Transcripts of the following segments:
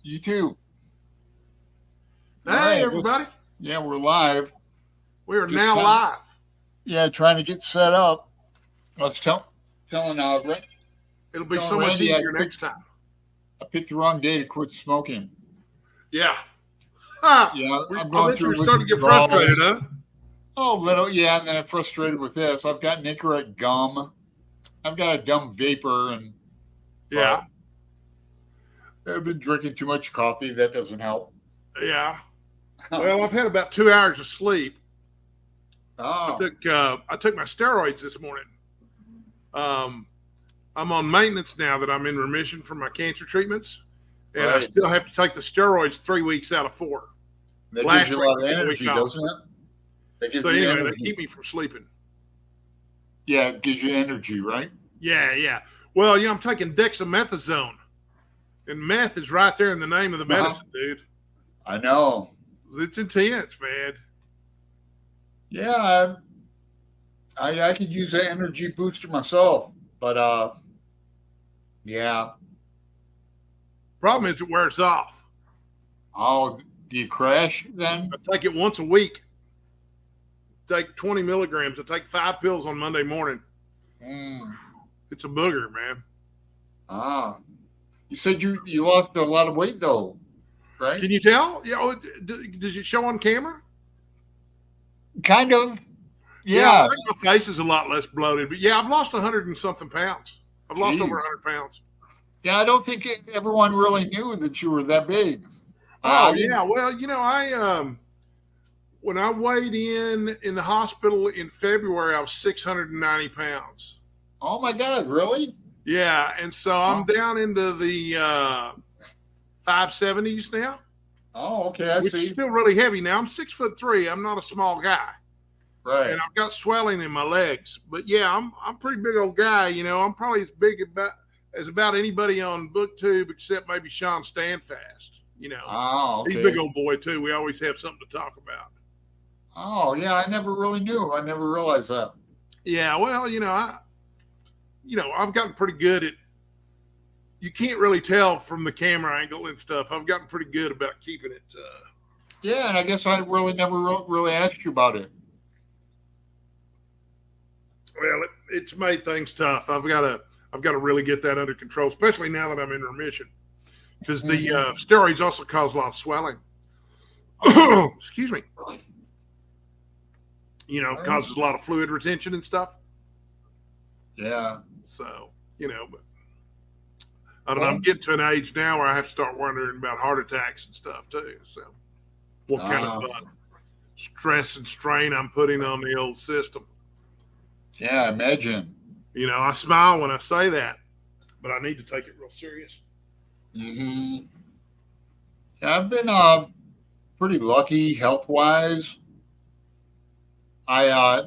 You too. All Hey, right. I guess, everybody. yeah, we're live. We are Just now kind of, live. yeah, trying to get set up. I was telling It'll be telling so much Randy easier next time. I picked the wrong day to quit smoking. Yeah. Ha! Yeah, I'm I going bet you through were starting to get frustrated, withdrawals. huh? Oh, little, yeah, and then I'm frustrated with this. I've got incorrect gum. I've got a dumb vapor, Yeah. but I've been drinking too much coffee. That doesn't help. Yeah. Well, I've had about 2 hours of sleep. Oh, I took my steroids this morning. Um, I'm on maintenance now that I'm in remission from my cancer treatments, and I right. still have to take the steroids 3 weeks out of 4. That gives Last you a week lot I of took a week energy, off. doesn't it? That So gives you anyway, they energy. keep me from sleeping. Yeah, it gives you energy, right? Yeah, yeah. Well, I'm taking dexamethasone, and meth is right there in the name of the Uh-huh. medicine, dude. I know. It's intense, man. Yeah, I could use an energy booster myself, but yeah. Problem is, it wears off. Oh, do you crash then? I take it once a week. Take 20 milligrams. I take 5 pills on Monday morning. Mm. It's a booger, man. Ah, you said you lost a lot of weight though, right? Can you tell? Yeah. Does it show on camera? Kind of. Yeah, I Yeah. think my face is a lot less bloated. But yeah, I've lost 100 and something pounds. I've lost over Jeez. 100 pounds. Yeah, I don't think everyone really knew that you were that big. I Oh didn't. yeah. Well, I when I weighed in the hospital in February, I was 690 pounds. Oh my God, really? Yeah, and so I'm Oh, down into the 570s now, oh, okay, I which is see. still really heavy. Now I'm 6'3". I'm not a small guy, Right. and I've got swelling in my legs. But yeah, I'm a pretty big old guy. I'm probably as big as about anybody on BookTube except maybe Sean Standfast. Oh, He's a big okay. old boy too. We always have something to talk about. Oh, yeah, I never really knew. I never realized that. Yeah, well, I've gotten pretty good at. You can't really tell from the camera angle and stuff. I've gotten pretty good about keeping it. Yeah, and I guess I really never really asked you about it. Well, it's made things tough. I've got to really get that under control, especially now that I'm in remission, because the Mm-hmm. steroids also cause a lot of swelling. Oh, Excuse me. all right. Causes a lot of fluid retention and stuff. Yeah. So, but I don't know. I'm Well, getting to an age now where I have to start wondering about heart attacks and stuff too. So, what kind of uh, stress and strain I'm putting on the old system. yeah, I imagine. I smile when I say that, but I need to take it real serious. Hmm. Yeah, I've been pretty lucky health wise. I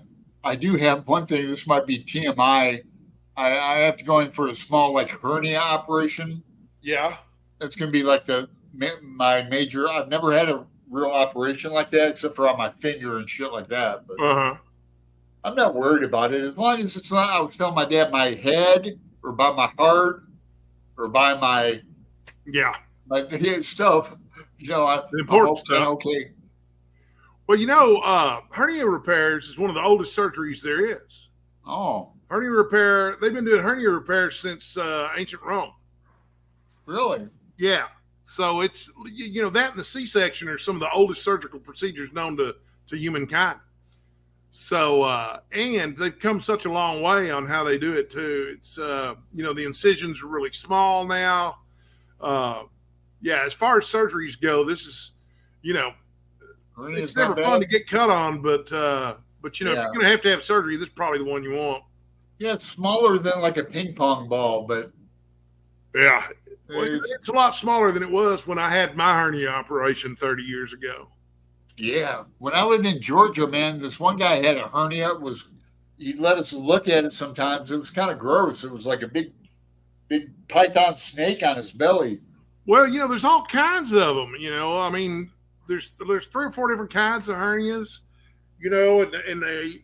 do have one thing. This might be TMI. I have to go in for a small like hernia operation. Yeah. That's going to be like my major. I've never had a real operation like that except for on my finger and shit like that. But Uh huh. I'm not worried about it as long as it's not. I was telling my dad my head or by my heart or by Yeah. my stuff. The I'm important okay. stuff. Okay. Well, hernia repairs is one of the oldest surgeries there is. Oh, Hernia repair, they've been doing hernia repairs since ancient Rome. really? Yeah. So it's, that and the C-section are some of the oldest surgical procedures known to humankind. So, and they've come such a long way on how they do it too. It's, the incisions are really small now. Yeah, as far as surgeries go, this is, you know, Hernia's it's not never fun bad. to get cut on, but if you're Yeah. going to have surgery, this is probably the one you want. Yeah, it's smaller than like a ping pong ball, but Yeah. Well, it's it's a lot smaller than it was when I had my hernia operation 30 years ago. yeah. When I lived in Georgia, man, this one guy had a hernia. He'd let us look at it sometimes. It was kind of gross. It was like a big python snake on his belly. Well, there's all kinds of them. I mean, there's 3 or 4 different kinds of hernias. And they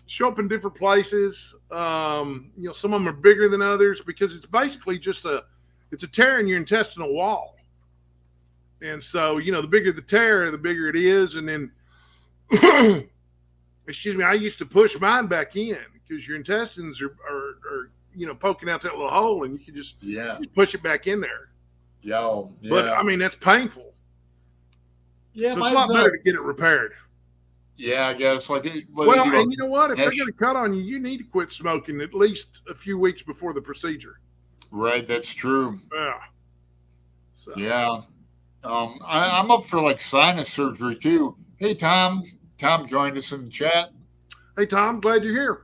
show up in different places. Some of them are bigger than others because it's basically just it's a tear in your intestinal wall. And so, the bigger the tear, the bigger it is. And then, excuse me, I used to push mine back in because your intestines are poking out that little hole, and you can just push it back in there. Yeah. But I mean, that's painful. Yeah, so it's a lot better to get it repaired. Yeah, I guess. And you know what? If they're going to cut on you, you need to quit smoking at least a few weeks before the procedure. Right, that's true. Yeah. So. Yeah. I'm up for like sinus surgery too. Hey, Tom. Tom joined us in the chat. Hey, Tom. Glad you're here.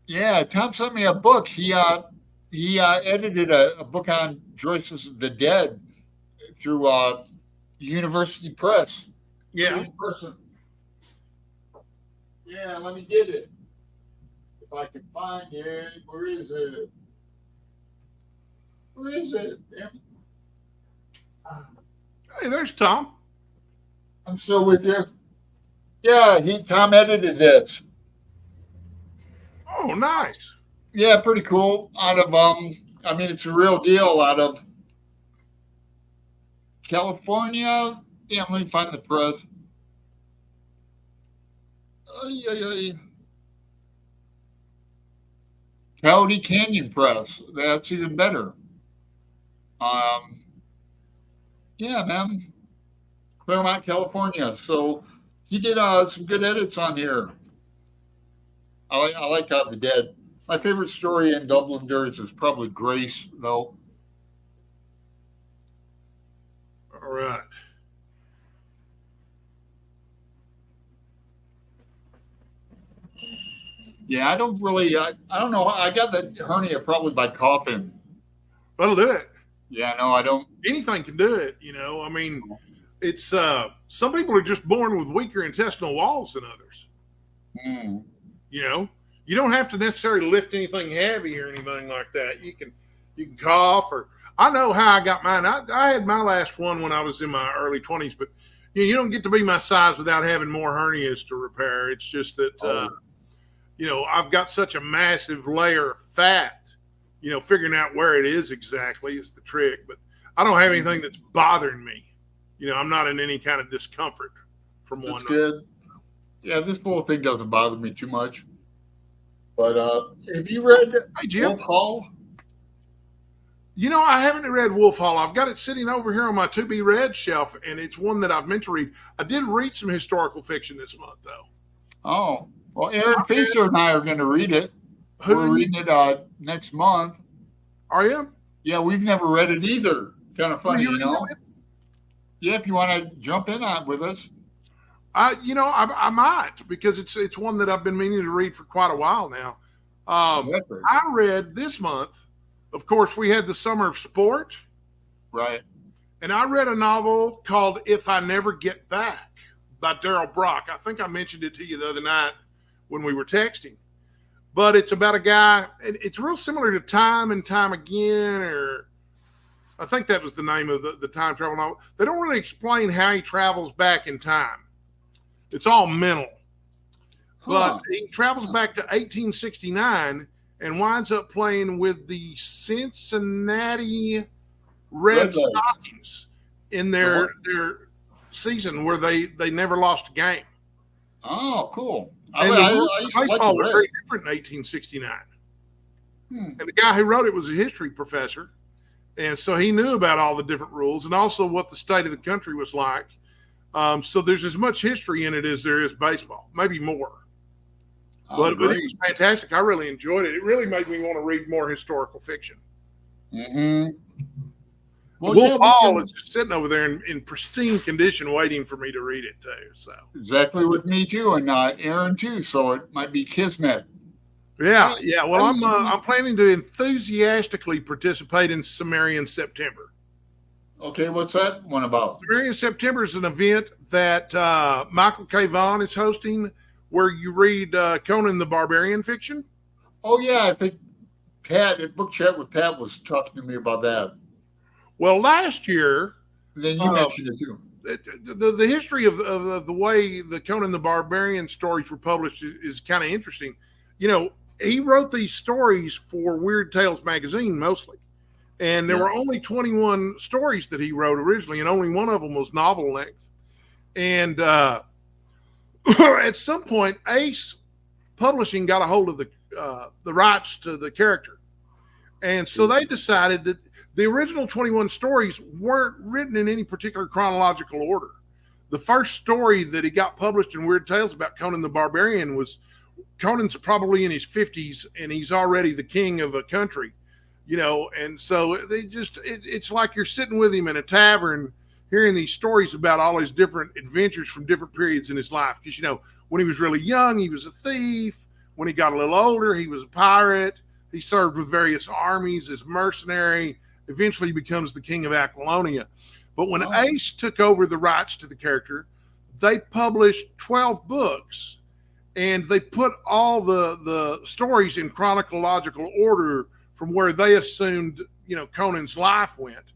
Yeah, Tom sent me a book. He edited a book on Joyce's The Dead through University Press. Yeah. Yeah, let me get it. If I can find it. Where is it? Hey, there's Tom. I'm still with you. Yeah, Tom edited this. Oh, nice. Yeah, pretty cool. Out of it's a real deal out of California. Yeah, let me find the press. Coyote Canyon Press. That's even better. Yeah, man. Claremont, California. So he did some good edits on here. I like The Dead. My favorite story in Dubliners is probably Grace, though. All right. Yeah, I don't really. I don't know. I got the hernia probably by coughing. That'll do it. Yeah, no, I don't. Anything can do it. I mean, it's some people are just born with weaker intestinal walls than others. Mm. You don't have to necessarily lift anything heavy or anything like that. You can cough, or I know how I got mine. I had my last one when I was in my early 20s, but you don't get to be my size without having more hernias to repair. It's just that I've got such a massive layer of fat. Figuring out where it is exactly is the trick. But I don't have anything that's bothering me. I'm not in any kind of discomfort from one. That's good. Yeah, this whole thing doesn't bother me too much. But have you read Wolf Hall? I haven't read Wolf Hall. I've got it sitting over here on my to be read shelf, and it's one that I've meant to read. I did read some historical fiction this month, though. Oh, well, Aaron Facer and I are going to read it. We're reading it next month. Are you? Yeah, we've never read it either. Kind of funny, Yeah, if you want to jump in on it with us. I might, because it's one that I've been meaning to read for quite a while now. I read this month, of course, we had the Summer of Sport. Right. And I read a novel called If I Never Get Back by Darrell Brock. I think I mentioned it to you the other night when we were texting. But it's about a guy, and it's real similar to Time and Time Again, or I think that was the name of the time travel novel. They don't really explain how he travels back in time. It's all mental. But he travels back to 1869 and winds up playing with the Cincinnati Red Stockings in their season where they never lost a game. Oh, cool. And the baseball was very different in 1869. And the guy who wrote it was a history professor. And so he knew about all the different rules and also what the state of the country was like. So there's as much history in it as there is baseball, maybe more. But it was fantastic. I really enjoyed it. It really made me want to read more historical fiction. Mm-hmm. Well, Wolf Hall is just sitting over there in pristine condition waiting for me to read it, too. So exactly with me, too, and Aaron, too. So it might be kismet. Yeah. Well, I'm planning to enthusiastically participate in Sumerian September. Okay, what's that one about? Sumerian September is an event that Michael K. Vaughan is hosting where you read Conan the Barbarian fiction. Oh, yeah, I think Pat, at Book Chat with Pat, was talking to me about that. Well, last year... Then you mentioned it, too. The history of the way the Conan the Barbarian stories were published is kind of interesting. He wrote these stories for Weird Tales magazine mostly. And there were only 21 stories that he wrote originally, and only one of them was novel length. And at some point, Ace Publishing got a hold of the rights to the character. And so they decided that the original 21 stories weren't written in any particular chronological order. The first story that he got published in Weird Tales about Conan the Barbarian was Conan's probably in his 50s and he's already the king of a country, and so it's like you're sitting with him in a tavern hearing these stories about all his different adventures from different periods in his life. Because, when he was really young, he was a thief. When he got a little older, he was a pirate. He served with various armies as mercenary. Eventually becomes the king of Aquilonia. But when Ace took over the rights to the character, they published 12 books, and they put all the stories in chronological order from where they assumed, Conan's life went.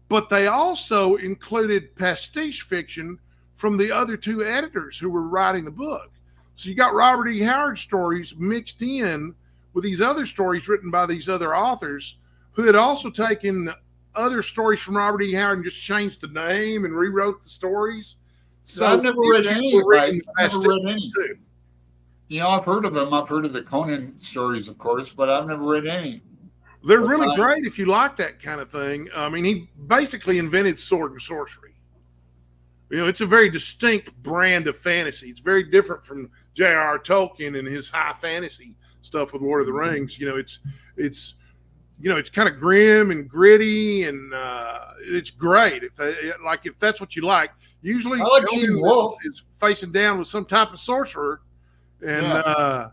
But they also included pastiche fiction from the other two editors who were writing the book. So you got Robert E. Howard stories mixed in with these other stories written by these other authors who had also taken other stories from Robert E. Howard and just changed the name and rewrote the stories. So I've never read any. I've never read any. Too. I've heard of them. I've heard of the Conan stories, of course, but I've never read any. They're really great if you like that kind of thing. I mean, he basically invented sword and sorcery. It's a very distinct brand of fantasy. It's very different from J.R.R. Tolkien and his high fantasy stuff with Lord of the Rings. It's kind of grim and gritty, and it's great. If that's what you like. Usually, Gene Wolfe is facing down with some type of sorcerer, and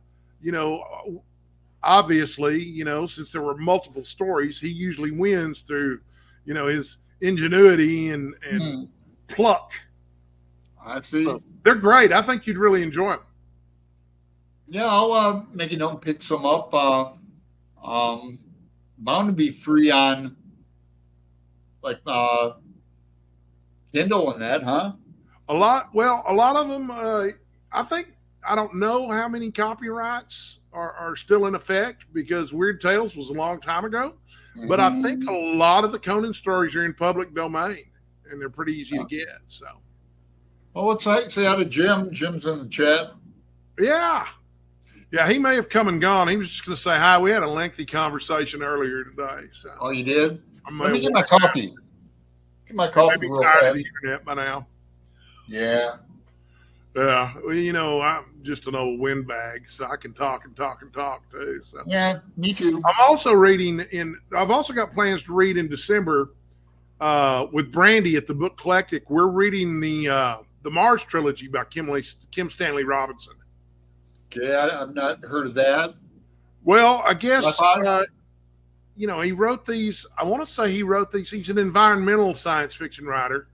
obviously, since there were multiple stories, he usually wins through, his ingenuity and pluck. I see. So they're great. I think you'd really enjoy them. Yeah, I'll make a note and pick some up. Bound to be free on Kindle and that, huh? A lot of them, I don't know how many copyrights are still in effect because Weird Tales was a long time ago. Mm-hmm. But I think a lot of the Conan stories are in public domain and they're pretty easy to get. So, well, let's say out of Jim. Jim's in the chat. Yeah, he may have come and gone. He was just going to say hi. We had a lengthy conversation earlier today. So, oh, you did? Let me get my coffee. Get my coffee. Maybe tired of the internet by now. Yeah. Yeah, well, I'm just an old windbag, so I can talk and talk and talk too. So. Yeah, me too. I'm also reading I've also got plans to read in December with Brandy at the Book Collectic. We're reading the Mars trilogy by Kim Stanley Robinson. Okay, I've not heard of that. Well, I guess he wrote these. I want to say he wrote these. He's an environmental science fiction writer,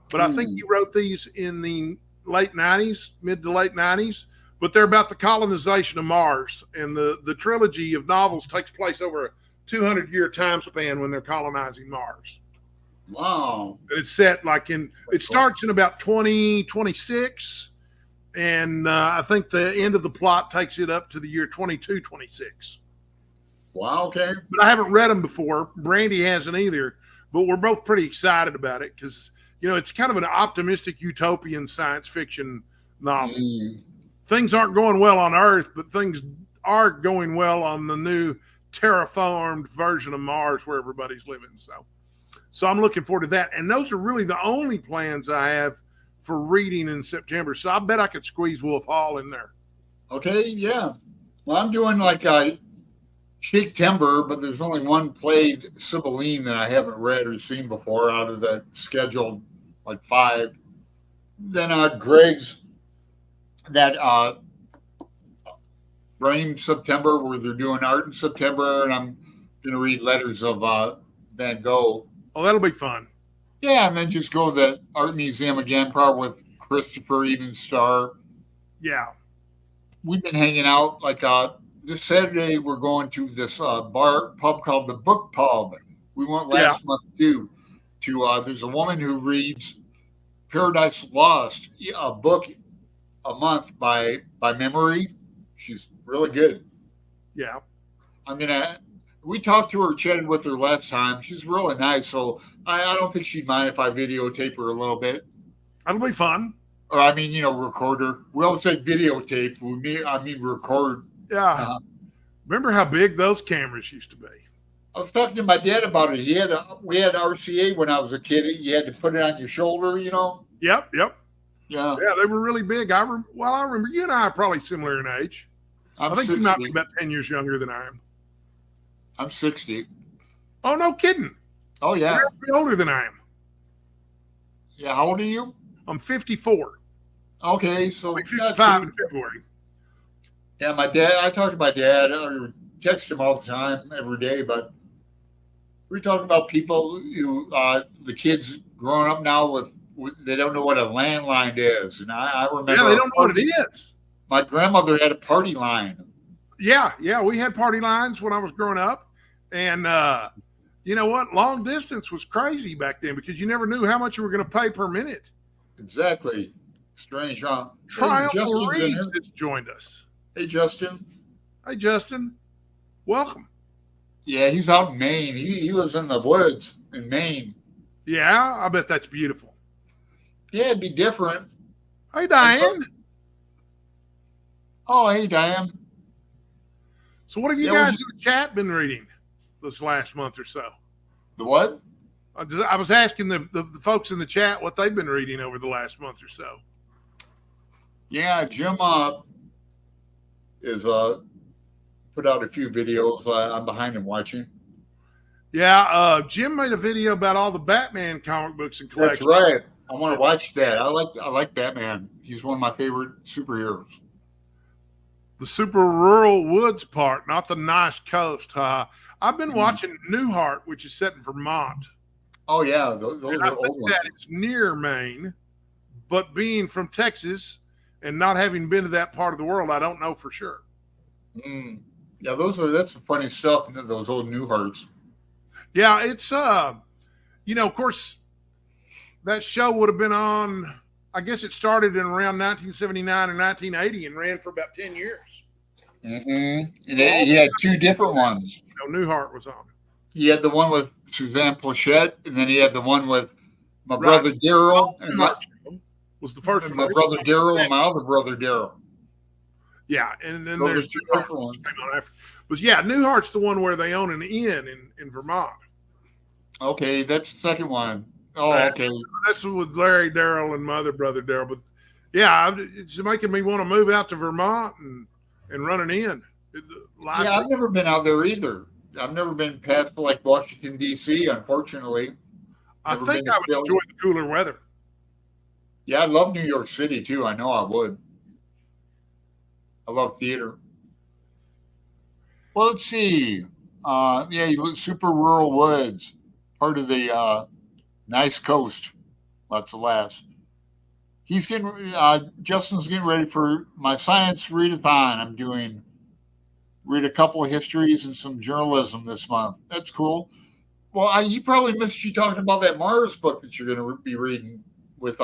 but I think he wrote these in the late 90s, mid to late 90s, but they're about the colonization of Mars. And the trilogy of novels takes place over a 200-year time span when they're colonizing Mars. Wow. And it's set it starts in about 2026. And I think the end of the plot takes it up to the year 2226. Wow, okay. But I haven't read them before. Brandy hasn't either, but we're both pretty excited about it because it's kind of an optimistic utopian science fiction novel. Things aren't going well on Earth, but things are going well on the new terraformed version of Mars where everybody's living. So I'm looking forward to that. And those are really the only plans I have for reading in September. So I bet I could squeeze Wolf Hall in there. Okay, yeah. Well, I'm doing Chic Timber, but there's only one played Sibylline that I haven't read or seen before out of the scheduled 5. Then Greg's that Rain September, where they're doing art in September, and I'm going to read Letters of Van Gogh. Oh, that'll be fun. Yeah, and then just go to the art museum again, probably with Christopher Evenstar. Yeah. We've been hanging out this Saturday. We're going to this pub called the Book Pub. We went last month too. There's a woman who reads Paradise Lost, a book a month by memory. She's really good. Yeah. I'm gonna We talked to her, chatted with her last time. She's really nice, so I don't think she'd mind if I videotape her a little bit. That'll be fun. Or I mean, record her. We don't say videotape. I mean record. Yeah. Remember how big those cameras used to be? I was talking to my dad about it. We had RCA when I was a kid. You had to put it on your shoulder, Yep. Yeah. Yeah, they were really big. I remember you and I are probably similar in age. I think 60. you might be about 10 years younger than I am. I'm 60. Oh, no kidding. Oh, yeah. You're older than I am. Yeah, how old are you? I'm 54. Okay, so I'll be 55 in February. Yeah, I talk to my dad, or text him all the time, every day, but we're talking about people the kids growing up now with they don't know what a landline is. And I remember. Yeah, they don't know what it is. My grandmother had a party line. Yeah, we had party lines when I was growing up. And you know what? Long distance was crazy back then because you never knew how much you were going to pay per minute. Exactly. Strange, huh? Triumphal Reads has joined us. Hey, Justin. Hey, Justin. Welcome. Yeah, he's out in Maine. He lives in the woods in Maine. Yeah, I bet that's beautiful. Yeah, it'd be different. Hey, Diane. Oh, hey, Diane. So what have you guys in the chat been reading this last month or so? The what? I was asking the folks in the chat what they've been reading over the last month or so. Yeah, Jim is put out a few videos. I'm behind him watching. Yeah, Jim made a video about all the Batman comic books and collections. That's right. I want to watch that. I like Batman. He's one of my favorite superheroes. The super rural woods part, not the nice coast. I've been watching Newhart, which is set in Vermont. Oh yeah, those are old ones. That it's near Maine, but being from Texas and not having been to that part of the world, I don't know for sure. Yeah, that's funny stuff. Those old Newharts. Yeah, it's of course, that show would have been on. I guess it started in around 1979 or 1980 and ran for about 10 years. And he had two different ones. Newhart was on. He had the one with Suzanne Plachette, and then he had the one with my brother Daryl. And was the first one. My brother Daryl and my other brother Daryl. Yeah, and then there's two different ones. But yeah, Newhart's the one where they own an inn in Vermont. Okay, that's the second one. Oh, okay. That's with Larry Daryl and my other brother Daryl. But yeah, it's making me want to move out to Vermont and run an inn. Yeah, I've never been out there either. I've never been past like Washington, D.C., unfortunately. I think I would enjoy the cooler weather. Yeah, I love New York City too. I know I would. I love theater. Well, let's see. You look super rural woods, part of the nice coast. Lots of laughs. He's Justin's getting ready for my science readathon. I'm doing read a couple of histories and some journalism this month. That's cool. Well, he probably missed you talking about that Mars book that you're going to be reading with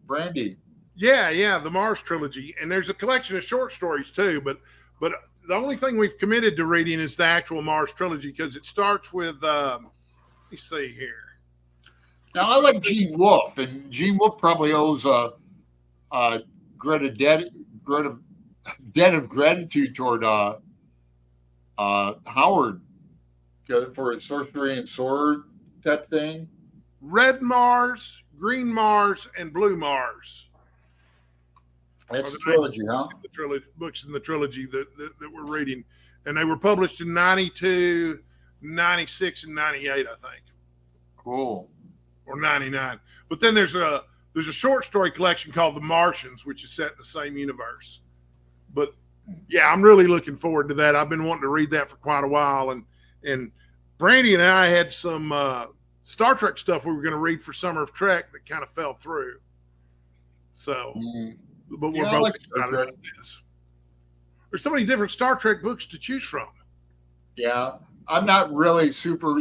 Brandy. Yeah, the Mars trilogy, and there's a collection of short stories too. But the only thing we've committed to reading is the actual Mars trilogy because it starts with. Let me see here. Now I like Gene Wolfe, and Gene Wolfe probably owes Greta debt of gratitude toward Howard for his sorcery and sword type thing. Red Mars, Green Mars, and Blue Mars. That's a trilogy, huh? The books in the trilogy that we're reading. And they were published in 92, 96, and 98, I think. Cool. Or 99. But then there's a short story collection called The Martians, which is set in the same universe. But yeah, I'm really looking forward to that. I've been wanting to read that for quite a while. And Brandy and I had some Star Trek stuff we were going to read for Summer of Trek that kind of fell through. So, but we're both excited about this. There's so many different Star Trek books to choose from. Yeah, I'm not really super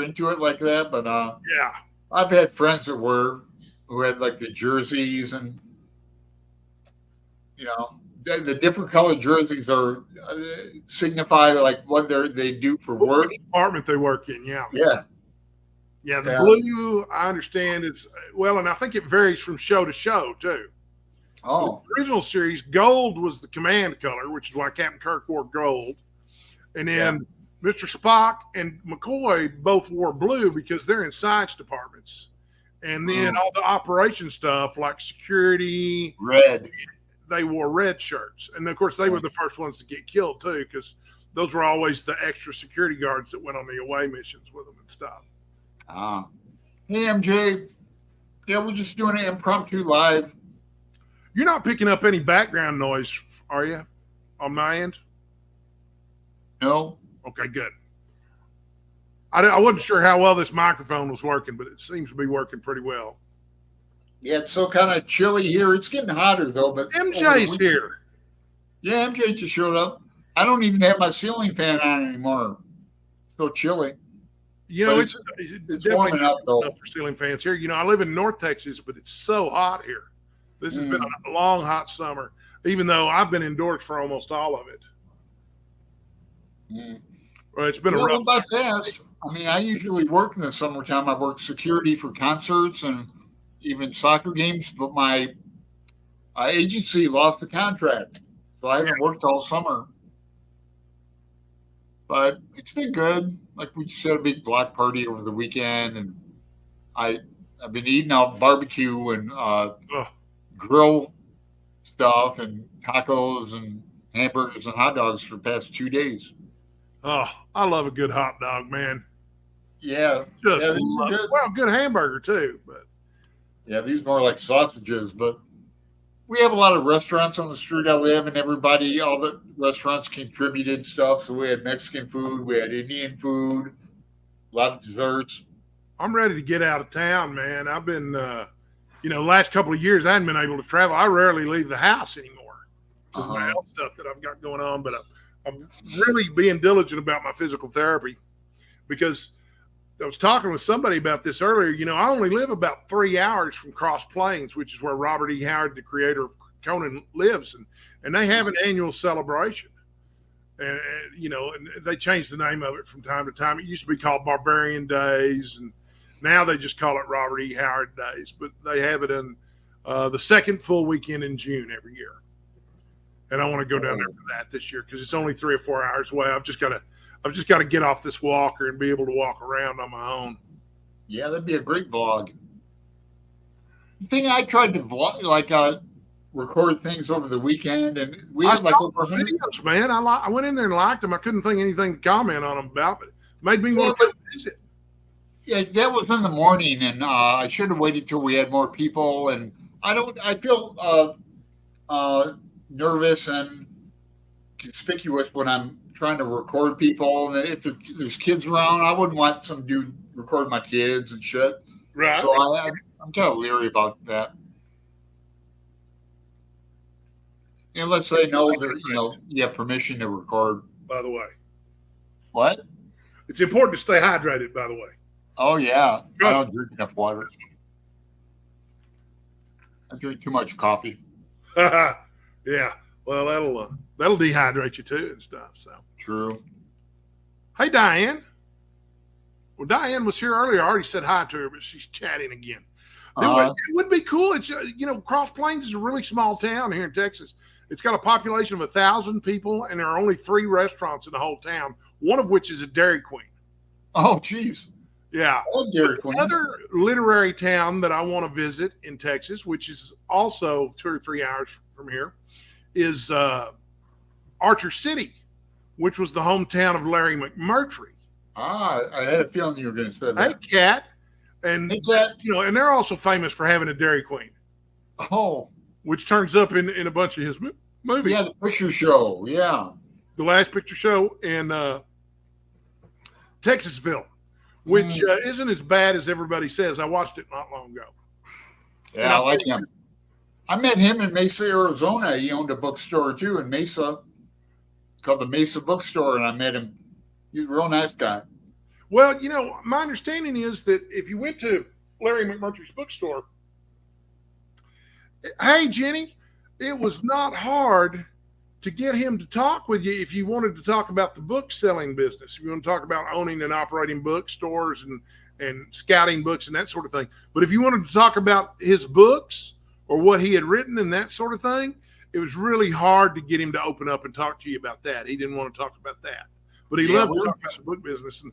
into it like that, but yeah, I've had friends who had like the jerseys and the different colored jerseys are signify like what they do for work. Which department they work in, yeah. Yeah. Yeah, the Yeah. blue, I understand it's well, and I think it varies from show to show too. Oh, The original series, gold was the command color, which is why Captain Kirk wore gold. And then Mr. Spock and McCoy both wore blue because they're in science departments. And then all the operation stuff like security, red. they wore red shirts. And of course, they were the first ones to get killed too, because those were always the extra security guards that went on the away missions with them and stuff. Ah. Hey, MJ. Yeah, we're just doing an impromptu live. You're not picking up any background noise, are you, on my end? No. Okay, good. I wasn't sure how well this microphone was working, but it seems to be working pretty well. Yeah, it's so kind of chilly here. It's getting hotter, though. But MJ's here. Yeah, MJ just showed up. I don't even have my ceiling fan on anymore. It's so chilly. You know, it's warming up, though. For ceiling fans here. You know, I live in North Texas, but it's so hot here. This has been a long, hot summer, even though I've been indoors for almost all of it. Well, it's been a rough. By fast. I mean, I usually work in the summertime. I work security for concerts and even soccer games, but my agency lost the contract, so I haven't worked all summer. But it's been good. Like we just had a big block party over the weekend, and I've been eating out barbecue and grill stuff and tacos and hamburgers and hot dogs for the past 2 days. Oh, I love a good hot dog, man. Yeah, just good hamburger too, but yeah, these more like sausages. But we have a lot of restaurants on the street I live, and all the restaurants contributed stuff. So we had Mexican food, we had Indian food, a lot of desserts. I'm ready to get out of town, man. I've been, last couple of years I hadn't been able to travel. I rarely leave the house anymore because of my health stuff that I've got going on. But I'm really being diligent about my physical therapy because I was talking with somebody about this earlier. You know, I only live about 3 hours from Cross Plains, which is where Robert E. Howard, the creator of Conan, lives. And they have an annual celebration. And they changed the name of it from time to time. It used to be called Barbarian Days, and now they just call it Robert E. Howard Days. But they have it in the second full weekend in June every year. And I want to go down there for that this year because it's only 3 or 4 hours away. I've just got to get off this walker and be able to walk around on my own. Yeah, that'd be a great vlog. The thing I tried to vlog, record things over the weekend, and we had like over videos, man. I went in there and liked them. I couldn't think of anything to comment on them about, but it made me want to visit. Yeah, that was in the morning, and I should have waited till we had more people. And I feel nervous and conspicuous when I'm trying to record people, and if there's kids around, I wouldn't want some dude recording my kids and shit. Right. So I'm kind of leery about that. Unless they know that you have permission to record. By the way. What? It's important to stay hydrated. By the way. Oh yeah, I don't drink enough water. I drink too much coffee. Yeah. Well, that'll dehydrate you too and stuff. So true. Hey, Diane. Well, Diane was here earlier. I already said hi to her, but she's chatting again. It would be cool. It's Cross Plains is a really small town here in Texas. It's got a population of 1,000 people, and there are only 3 restaurants in the whole town. One of which is a Dairy Queen. Oh, geez. Yeah. Dairy Queen. Another literary town that I want to visit in Texas, which is also 2 or 3 hours from here, is Archer City, which was the hometown of Larry McMurtry. I had a feeling you were going to say that. Hey, Cat. And, and they're also famous for having a Dairy Queen. Oh. Which turns up in a bunch of his movies. Yeah, the picture show. Yeah. The Last Picture Show in Texasville, which isn't as bad as everybody says. I watched it not long ago. Yeah, I like him. I met him in Mesa, Arizona. He owned a bookstore too in Mesa, called the Mesa Bookstore, and I met him. He's a real nice guy. Well, my understanding is that if you went to Larry McMurtry's bookstore, hey, Jenny, it was not hard to get him to talk with you if you wanted to talk about the book selling business, if you want to talk about owning and operating bookstores and scouting books and that sort of thing. But if you wanted to talk about his books or what he had written and that sort of thing, it was really hard to get him to open up and talk to you about that. He didn't want to talk about that, but he loved to talk about the book business. And,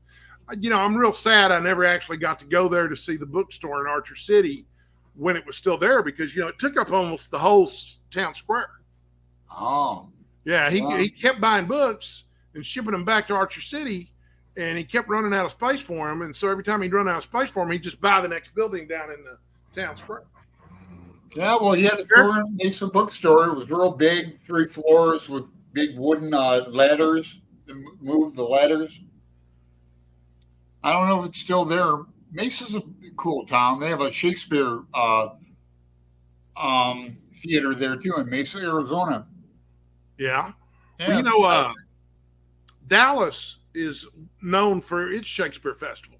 I'm real sad I never actually got to go there to see the bookstore in Archer City when it was still there because, it took up almost the whole town square. Oh. Yeah, he kept buying books and shipping them back to Archer City, and he kept running out of space for them. And so every time he'd run out of space for them, he'd just buy the next building down in the town square. Yeah, well, he had a store in Mesa bookstore. It was real big, 3 floors with big wooden ladders. Move the ladders. I don't know if it's still there. Mesa's a cool town. They have a Shakespeare theater there too in Mesa, Arizona. Yeah. Well, Dallas is known for its Shakespeare Festival,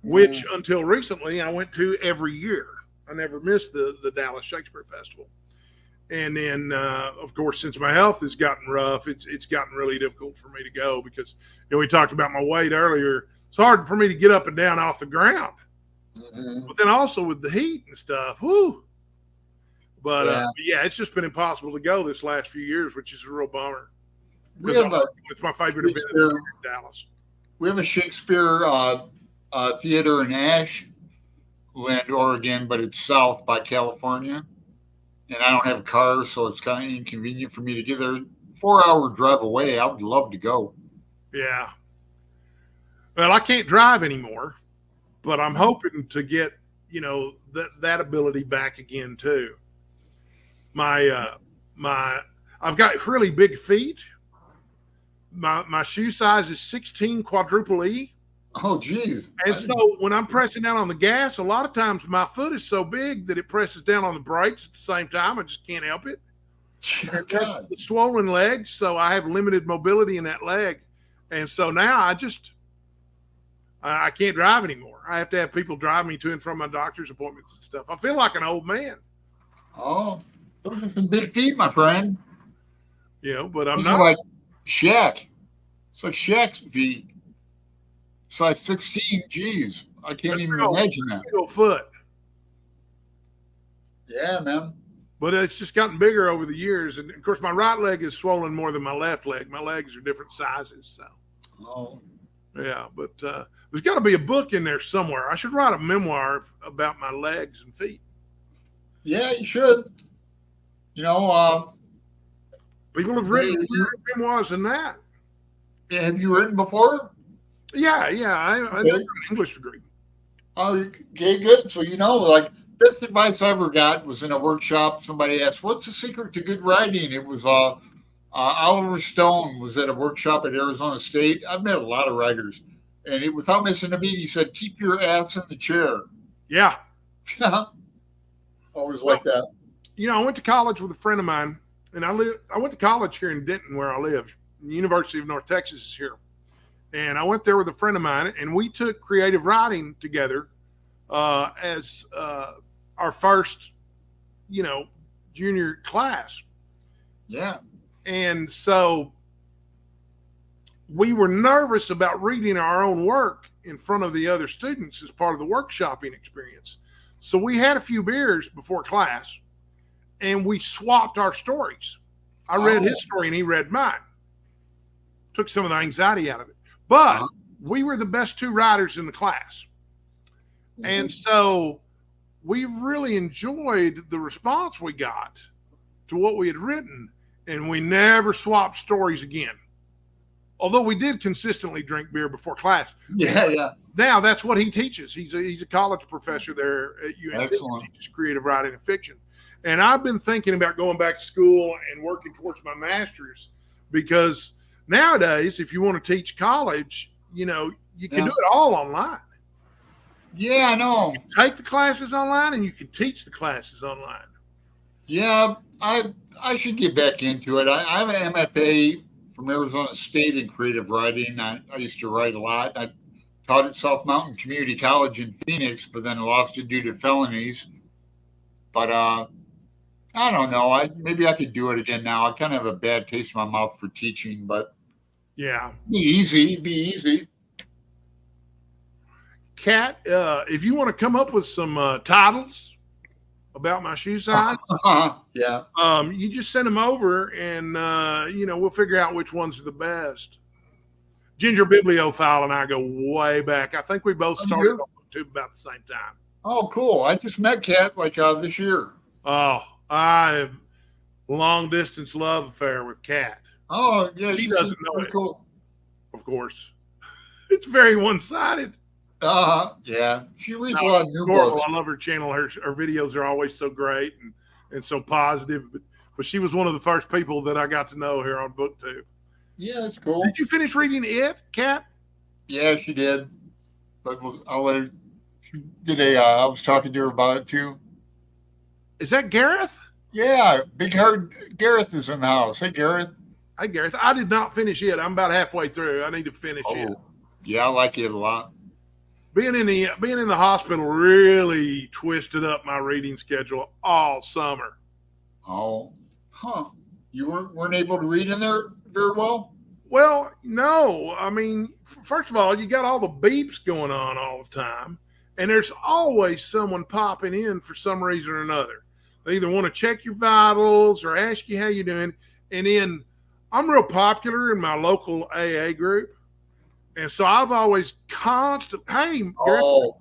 which until recently I went to every year. I never missed the Dallas Shakespeare Festival. And then, of course, since my health has gotten rough, it's gotten really difficult for me to go because, we talked about my weight earlier. It's hard for me to get up and down off the ground. Mm-hmm. But then also with the heat and stuff, whoo. But it's just been impossible to go this last few years, which is a real bummer. It's my favorite event in Dallas. We have a Shakespeare theater in Ashland, Oregon, but it's south by California. And I don't have a car, so it's kind of inconvenient for me to get there. 4-hour drive away. I would love to go. Yeah. Well, I can't drive anymore, but I'm hoping to get, that ability back again too. I've got really big feet. My shoe size is 16 quadruple E. Oh, geez. And so when I'm pressing down on the gas, a lot of times my foot is so big that it presses down on the brakes at the same time. I just can't help it. The swollen legs, so I have limited mobility in that leg. And so now I can't drive anymore. I have to have people drive me to and from my doctor's appointments and stuff. I feel like an old man. Oh, those are some big feet, my friend. But I'm those not like Shaq. It's like Shaq's feet. Size 16. Geez, I can't even imagine that. Foot. Yeah, man. But it's just gotten bigger over the years, and of course, my right leg is swollen more than my left leg. My legs are different sizes, so. Oh. Yeah, but there's got to be a book in there somewhere. I should write a memoir about my legs and feet. Yeah, you should. People have written memoirs in that. Yeah, have you written before? Yeah. I got an English degree. Oh, okay, good. So like best advice I ever got was in a workshop. Somebody asked, "What's the secret to good writing?" It was Oliver Stone was at a workshop at Arizona State. I've met a lot of writers, and without missing a beat, he said, "Keep your ass in the chair." Yeah. Always like that. I went to college with a friend of mine, and I went to college here in Denton, where I live. The University of North Texas is here. And I went there with a friend of mine, and we took creative writing together as our first, junior class. Yeah. And so we were nervous about reading our own work in front of the other students as part of the workshopping experience. So we had a few beers before class, and we swapped our stories. I read his story, and he read mine. Took some of the anxiety out of it. But we were the best 2 writers in the class. Mm-hmm. And so we really enjoyed the response we got to what we had written, and we never swapped stories again. Although we did consistently drink beer before class. Yeah. Now that's what he teaches. He's a college professor there at UNT. Excellent. He teaches creative writing and fiction. And I've been thinking about going back to school and working towards my master's, because nowadays, if you want to teach college, you can do it all online. Yeah, I know. You can take the classes online, and you can teach the classes online. Yeah, I should get back into it. I have an MFA from Arizona State in creative writing. I used to write a lot. I taught at South Mountain Community College in Phoenix, but then lost it due to felonies. But I don't know. Maybe I could do it again now. I kind of have a bad taste in my mouth for teaching, but Yeah. be easy. Be easy. Kat, if you want to come up with some titles about my shoe size, Yeah. you just send them over, and we'll figure out which ones are the best. Ginger Bibliophile and I go way back. I think we both started on YouTube about the same time. Oh, cool. I just met Kat like this year. Oh, I have long distance love affair with Kat. Oh, yeah. She doesn't know it, cool. of course. It's very one-sided. Yeah. She reads a lot of new books. I love her channel. Her videos are always so great and so positive. But she was one of the first people that I got to know here on BookTube. Yeah, that's cool. Did you finish reading it, Kat? Yeah, she did. But I'll let her. She did I was talking to her about it too. Is that Gareth? Yeah, Big Hard Gareth is in the house. Hey, Gareth. Hi, Gareth. I did not finish it. I'm about halfway through. I need to finish it. Yeah, I like it a lot. Being in the hospital really twisted up my reading schedule all summer. Oh, you weren't able to read in there very well? Well, no. I mean, first of all, you got all the beeps going on all the time, and there's always someone popping in for some reason or another. They either want to check your vitals or ask you how you're doing. And then I'm real popular in my local AA group. And so I've always hey, Gareth,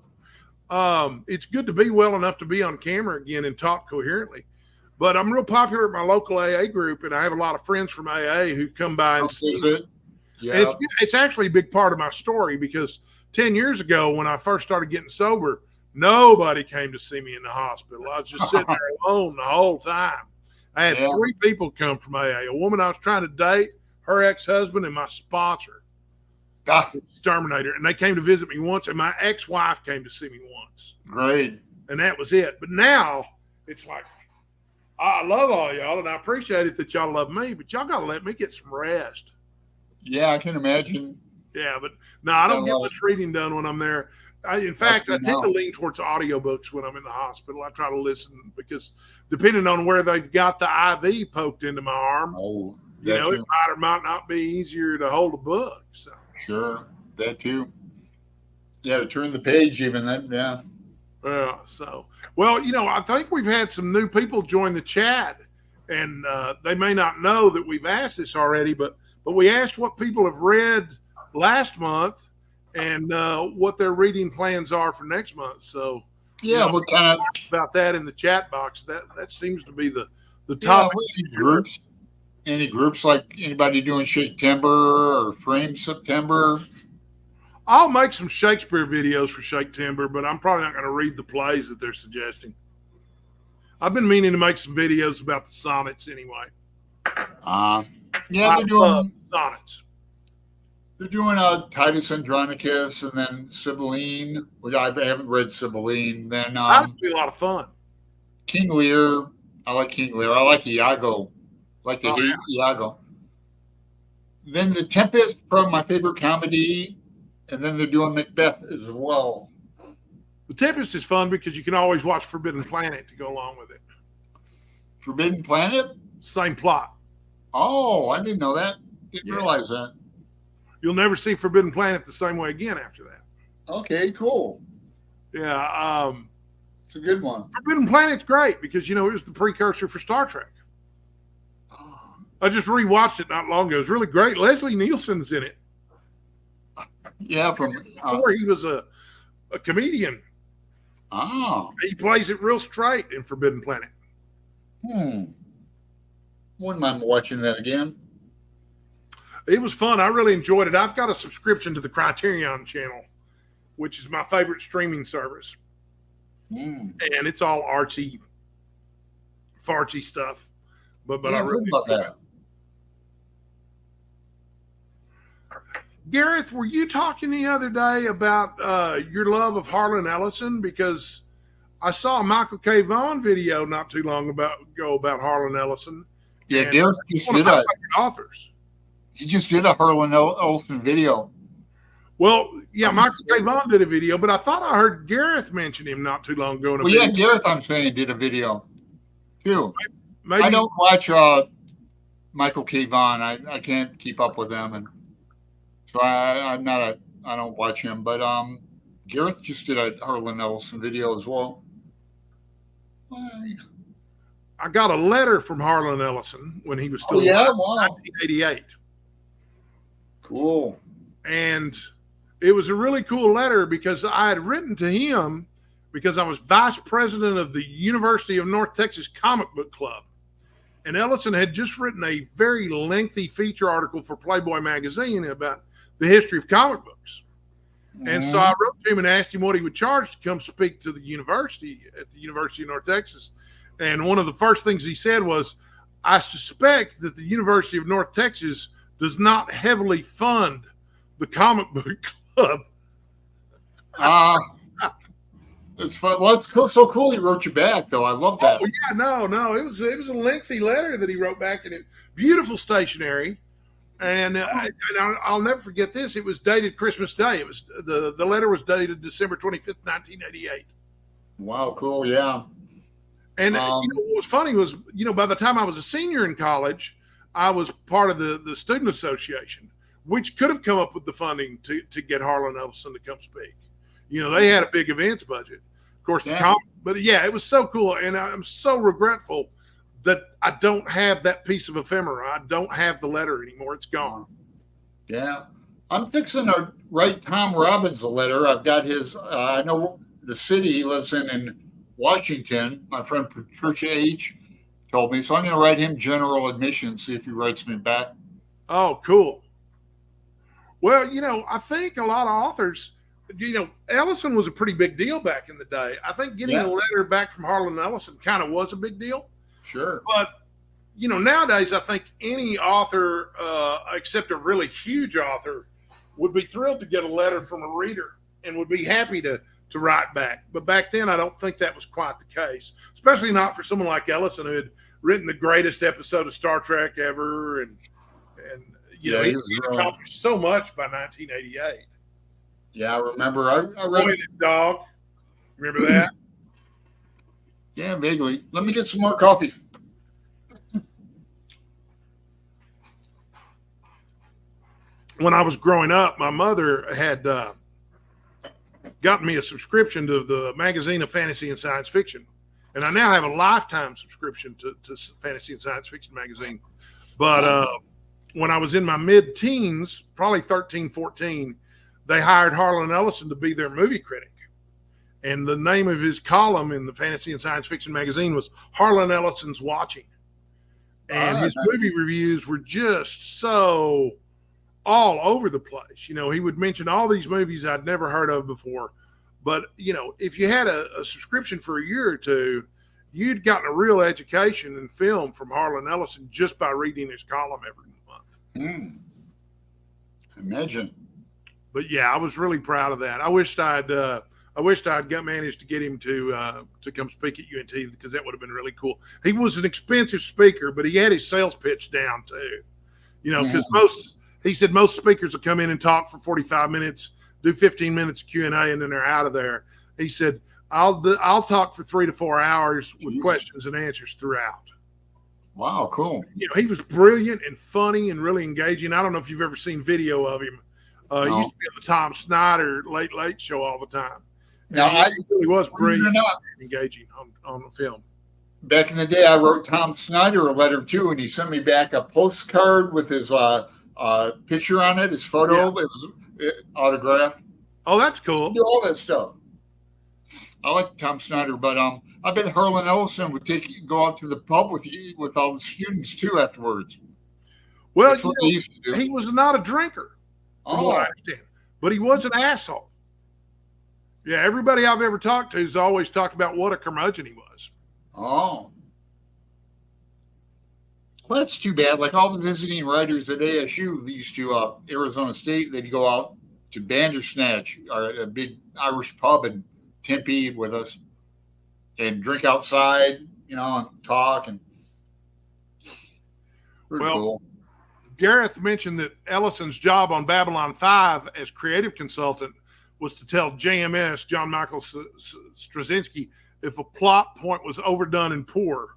it's good to be well enough to be on camera again and talk coherently. But I'm real popular at my local AA group, and I have a lot of friends from AA who come by and see it. Yeah. And it's actually a big part of my story because 10 years ago when I first started getting sober, nobody came to see me in the hospital. I was just sitting there alone the whole time. I had 3 people come from AA, a woman I was trying to date, her ex-husband, and my sponsor, Exterminator. And they came to visit me once, and my ex-wife came to see me once. Great. And that was it. But now it's like, I love all y'all, and I appreciate it that y'all love me, but y'all got to let me get some rest. Yeah, I can imagine. Yeah, but no, I don't get much reading done when I'm there. In fact, I tend to lean towards audiobooks when I'm in the hospital. I try to listen because depending on where they've got the IV poked into my arm, it might or might not be easier to hold a book. So sure, that too. Yeah, to turn the page even that. Yeah. I think we've had some new people join the chat, and they may not know that we've asked this already, but we asked what people have read last month and what their reading plans are for next month. So we're kind of about that in the chat box. That seems to be the topic. Groups. Any groups like anybody doing Shake-Timber or Frame September? I'll make some Shakespeare videos for Shake-Timber, but I'm probably not going to read the plays that they're suggesting. I've been meaning to make some videos about the sonnets anyway. They're doing sonnets. They're doing Titus Andronicus and then Sibylline, which I haven't read Sibylline. Then that'd be a lot of fun. King Lear. I like King Lear. I like Iago. Iago. Then The Tempest, probably my favorite comedy. And then they're doing Macbeth as well. The Tempest is fun because you can always watch Forbidden Planet to go along with it. Forbidden Planet? Same plot. Oh, I didn't know that. Didn't realize that. You'll never see Forbidden Planet the same way again after that. Okay, cool. Yeah. It's a good one. Forbidden Planet's great because, it was the precursor for Star Trek. I just rewatched it not long ago. It was really great. Leslie Nielsen's in it. Yeah, before he was a comedian. Oh. He plays it real straight in Forbidden Planet. Wouldn't mind watching that again. It was fun. I really enjoyed it. I've got a subscription to the Criterion channel, which is my favorite streaming service. And it's all artsy, fartsy stuff. But I really love that. Gareth, were you talking the other day about your love of Harlan Ellison? Because I saw a Michael K. Vaughan video not too long ago about Harlan Ellison. Yeah, Gareth just did authors. He just did a Harlan Ellison video. Well, yeah, Michael K. Vaughan did a video, but I thought I heard Gareth mention him not too long ago. Gareth, I'm saying, did a video too. maybe I don't watch Michael K. Vaughn. I can't keep up with them, and so I'm not a I don't watch him. But Gareth just did a Harlan Ellison video as well. I got a letter from Harlan Ellison when he was still Oh yeah, alive wow, in 1988. cool. And it was a really cool letter because I had written to him because I was vice president of the University of North Texas Comic Book Club. And Ellison had just written a very lengthy feature article for Playboy magazine about the history of comic books. And so I wrote to him and asked him what he would charge to come speak to the university at the University of North Texas. And one of the first things he said was, I suspect that the University of North Texas does not heavily fund the comic book club. It's fun. Well, it's cool. So cool. He wrote you back, though. I love that. Oh yeah, no. It was a lengthy letter that he wrote back, and it beautiful stationery. And I'll never forget this. It was dated Christmas Day. It was the letter was dated December 25th, 1988. Wow, cool. Yeah. And what was funny was, by the time I was a senior in college, I was part of the student association, which could have come up with the funding to get Harlan Ellison to come speak. They had a big events budget. Of course, but yeah, it was so cool. And I'm so regretful that I don't have that piece of ephemera. I don't have the letter anymore. It's gone. Yeah. I'm fixing to write Tom Robbins a letter. I've got his, I know the city he lives in Washington. My friend Patricia H. told me. So I'm going to write him general admission, see if he writes me back. Oh, cool. Well, I think a lot of authors, Ellison was a pretty big deal back in the day. I think getting a letter back from Harlan Ellison kind of was a big deal. Sure. But, nowadays, I think any author, except a really huge author, would be thrilled to get a letter from a reader and would be happy to write back. But back then, I don't think that was quite the case, especially not for someone like Ellison, who had written the greatest episode of Star Trek ever. And he accomplished so much by 1988. Yeah, I remember. I read Dog. Remember that? Yeah, vaguely. Let me get some more coffee. When I was growing up, my mother had gotten me a subscription to the magazine of fantasy and science fiction. And I now have a lifetime subscription to fantasy and science fiction magazine. But when I was in my mid-teens, probably 13, 14, they hired Harlan Ellison to be their movie critic. And the name of his column in the fantasy and science fiction magazine was Harlan Ellison's Watching. And his movie reviews were just so all over the place. He would mention all these movies I'd never heard of before. But, if you had a subscription for a year or two, you'd gotten a real education in film from Harlan Ellison just by reading his column every month. Imagine. But yeah, I was really proud of that. I wished I'd managed to get him to come speak at UNT, because that would have been really cool. He was an expensive speaker, but he had his sales pitch down too. Because he said most speakers will come in and talk for 45 minutes, do 15 minutes of Q&A, and then they're out of there. He said, I'll talk for 3 to 4 hours with questions and answers throughout. Wow, cool. He was brilliant and funny and really engaging. I don't know if you've ever seen video of him. He used to be on the Tom Snyder Late Late Show all the time. Now, he really was brilliant and engaging on the film. Back in the day, I wrote Tom Snyder a letter too, and he sent me back a postcard with his picture on it, his photo, it was autographed. Oh, that's cool. Do all that stuff. I like Tom Snyder, but I bet Harlan Ellison would go out to the pub with all the students too afterwards. Well, he was not a drinker. From what I understand. But he was an asshole. Yeah, everybody I've ever talked to has always talked about what a curmudgeon he was. Oh. Well, that's too bad. Like all the visiting writers at ASU used to Arizona State, they'd go out to Bandersnatch, or a big Irish pub in Tempe with us, and drink outside, and talk. And cool. Gareth mentioned that Ellison's job on Babylon 5 as creative consultant was to tell JMS, John Michael Straczynski, if a plot point was overdone and poor.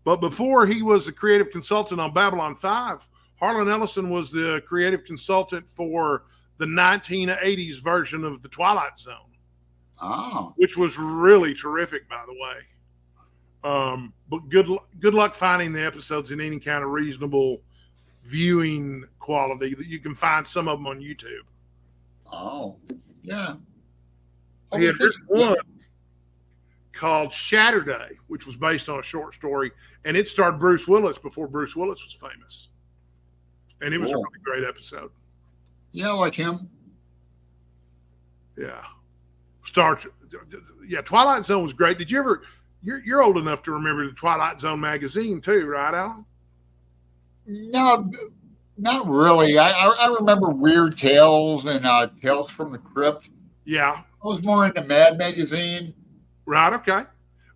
But before he was the creative consultant on Babylon 5, Harlan Ellison was the creative consultant for the 1980s version of The Twilight Zone. Oh. Which was really terrific, by the way. But good luck finding the episodes in any kind of reasonable viewing quality. That you can find some of them on YouTube. Oh, yeah. There's one called Shatterday, which was based on a short story, and it starred Bruce Willis before Bruce Willis was famous. And it was a really great episode. Yeah, I like him. Yeah. Twilight Zone was great. Did you ever, you're old enough to remember the Twilight Zone magazine too, right, Alan? No, not really. I remember Weird Tales and Tales from the Crypt. Yeah. I was more into Mad Magazine. Right, okay.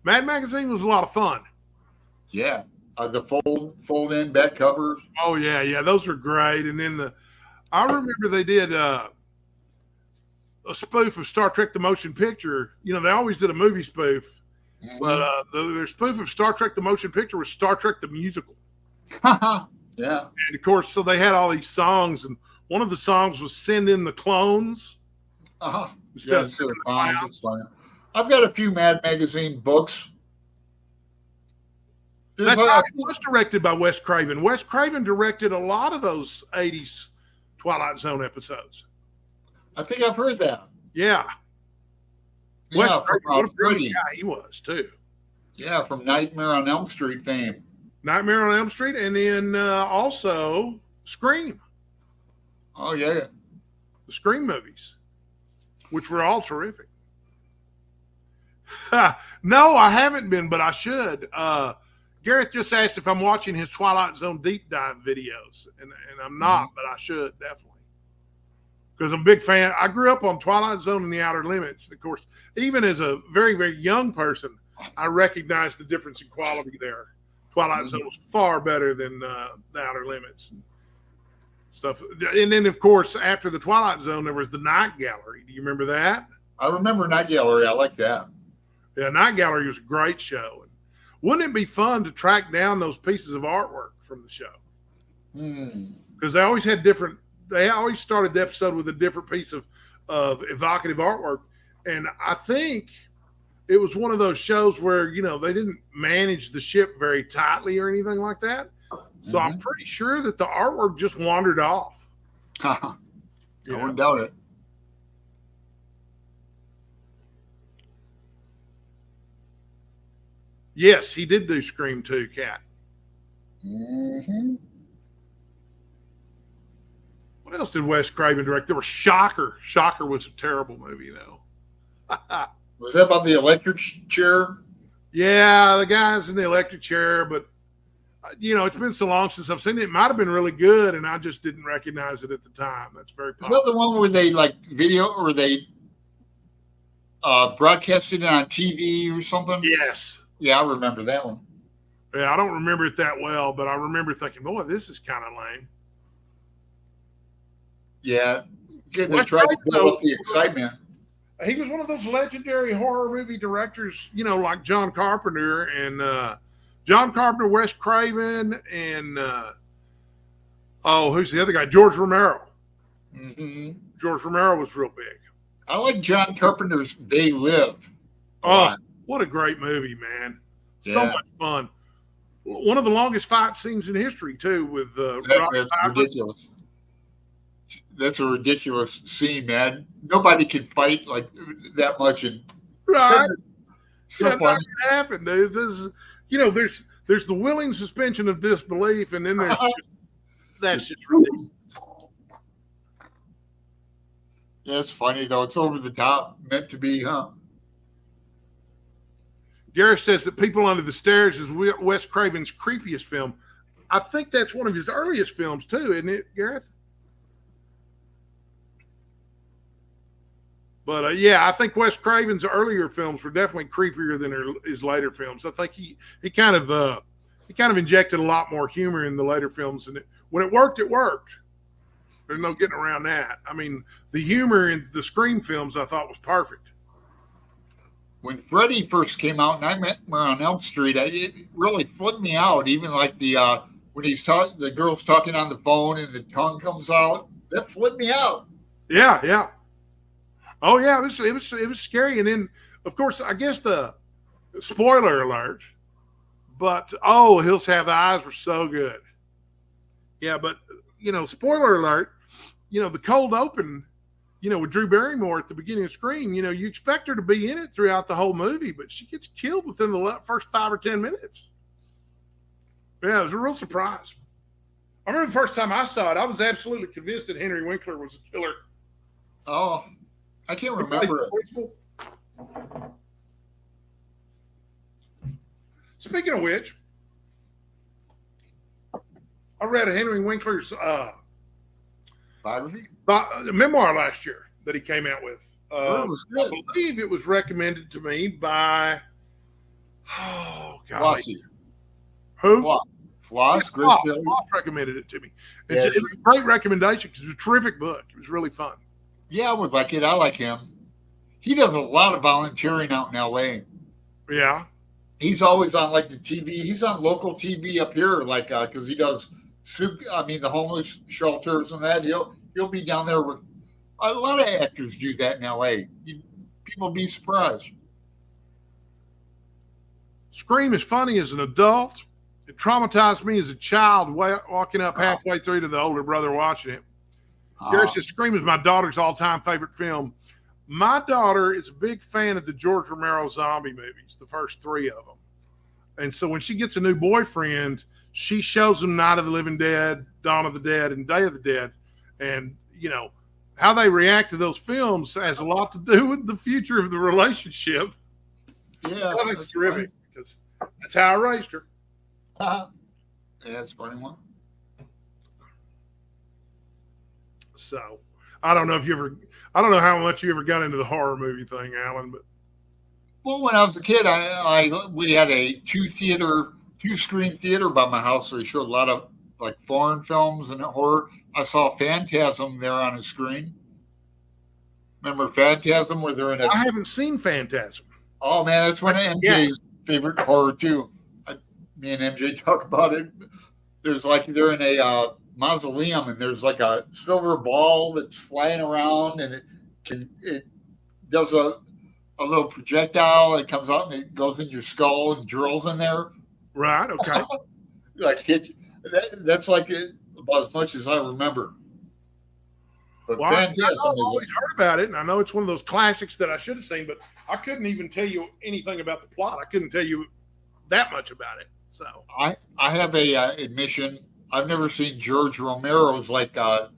Mad Magazine was a lot of fun. Yeah. The fold-in back covers. Oh, yeah. Those were great. And then I remember they did a spoof of Star Trek the Motion Picture. You know, they always did a movie spoof. Mm-hmm. But their spoof of Star Trek the Motion Picture was Star Trek the Musical. Yeah. And, of course, so they had all these songs. And one of the songs was Send in the Clones. Uh-huh. It's funny. I've got a few Mad Magazine books. That's how it was directed by Wes Craven. Wes Craven directed a lot of those 80s Twilight Zone episodes. I think I've heard that. Yeah. Wes Craven, what a brilliant guy he was, too. Yeah, from Nightmare on Elm Street fame. Nightmare on Elm Street, and then also Scream. Oh, yeah. The Scream movies, which were all terrific. No, I haven't been, but I should. Gareth just asked if I'm watching his Twilight Zone deep dive videos, and I'm not, but I should definitely. Because I'm a big fan. I grew up on Twilight Zone and The Outer Limits. Of course, even as a very, very young person, I recognized the difference in quality there. Twilight Zone was far better than The Outer Limits and stuff. And then, of course, after the Twilight Zone, there was the Night Gallery. Do you remember that? I remember Night Gallery. I like that. Yeah, Night Gallery was a great show. And wouldn't it be fun to track down those pieces of artwork from the show? Because they always had different. They always started the episode with a different piece of evocative artwork, and I think it was one of those shows where they didn't manage the ship very tightly or anything like that. So I'm pretty sure that the artwork just wandered off. I wouldn't doubt it. Yes, he did do Scream 2, Cat. Mm-hmm. What else did Wes Craven direct? There was Shocker. Shocker was a terrible movie, though. Was that about the electric chair? Yeah, the guy's in the electric chair, but it's been so long since I've seen it. It might have been really good, and I just didn't recognize it at the time. That's very possible. Is that the one where they video or they broadcasted it on TV or something? Yes. Yeah, I remember that one. Yeah, I don't remember it that well, but I remember thinking, boy, this is kind of lame. Yeah. They tried to build up the excitement. He was one of those legendary horror movie directors, like John Carpenter and Wes Craven, and who's the other guy? George Romero. Mm-hmm. George Romero was real big. I like John Carpenter's They Live. Oh, what a great movie, man. So much fun. One of the longest fight scenes in history, too, with that's ridiculous. That's a ridiculous scene, man. Nobody can fight like that much. Right. So funny. That happened, dude. This is, there's the willing suspension of disbelief, and then there's that's just ridiculous. Yeah, it's funny, though. It's over the top. Meant to be, huh? Gareth says that People Under the Stairs is Wes Craven's creepiest film. I think that's one of his earliest films, too, isn't it, Gareth? But, I think Wes Craven's earlier films were definitely creepier than his later films. I think he kind of injected a lot more humor in the later films. And when it worked, it worked. There's no getting around that. I mean, the humor in the Scream films I thought was perfect. when Freddy first came out and I met him on Elm Street, it really flipped me out. Even like the when the girl's talking on the phone and the tongue comes out, that flipped me out. Yeah, yeah. Oh yeah, it was scary. And then of course, I guess the spoiler alert, but oh, Hills Have Eyes were so good. Yeah, but spoiler alert, the cold open, with Drew Barrymore at the beginning of Scream, you expect her to be in it throughout the whole movie, but she gets killed within the first 5 or 10 minutes. Yeah, it was a real surprise. I remember the first time I saw it, I was absolutely convinced that Henry Winkler was a killer. Oh, I can't remember it. Speaking of which, I read a Henry Winkler's biography, memoir last year that he came out with. It was good. I believe it was recommended to me by Flossie. Who? Floss. Floss recommended it to me. It was a great recommendation because it was a terrific book. It was really fun. Yeah, I would like it. I like him. He does a lot of volunteering out in LA. Yeah. He's always on like the TV. He's on local TV up here, like because he does the homeless shelters and that. He'll be down there with a lot of actors do that in LA. People be surprised. Scream is funny as an adult. It traumatized me as a child walking up halfway through to the older brother watching it. Gary says Scream is my daughter's all-time favorite film. My daughter is a big fan of the George Romero zombie movies, the first 3 of them. And so when she gets a new boyfriend, she shows him Night of the Living Dead, Dawn of the Dead, and Day of the Dead. And, how they react to those films has a lot to do with the future of the relationship. Yeah. I think it's terrific because that's how I raised her. Yeah, it's a funny one. So I don't know how much you ever got into the horror movie thing, Alan, but. Well, when I was a kid, we had a 2-screen theater by my house. So they showed a lot of like foreign films and horror. I saw Phantasm there on a screen. Remember Phantasm where they're in a... I haven't seen Phantasm. Oh man, that's one of MJ's favorite horror too. Me and MJ talk about it. There's like they're in a mausoleum and there's like a silver ball that's flying around and it does a little projectile. It comes out and it goes in your skull and drills in there. Right. Okay. Like that's like about as much as I remember. But I've always heard about it, and I know it's one of those classics that I should have seen, but I couldn't even tell you anything about the plot. I couldn't tell you that much about it. So I have a admission. I've never seen George Romero's like Dawn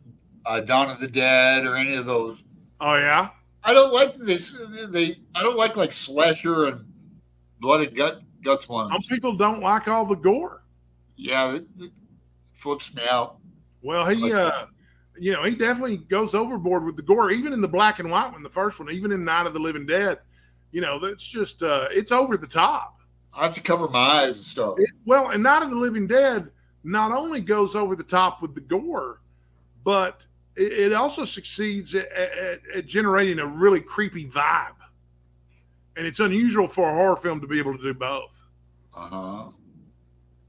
of the Dead or any of those. Oh yeah. I don't like this. I don't like slasher and blood and guts ones. Some people don't like all the gore. Yeah, it flips me out. Well, he definitely goes overboard with the gore, even in the black and white one, the first one, even in Night of the Living Dead. That's just it's over the top. I have to cover my eyes and stuff. And Night of the Living Dead not only goes over the top with the gore, but it also succeeds at generating a really creepy vibe. And it's unusual for a horror film to be able to do both. Uh-huh.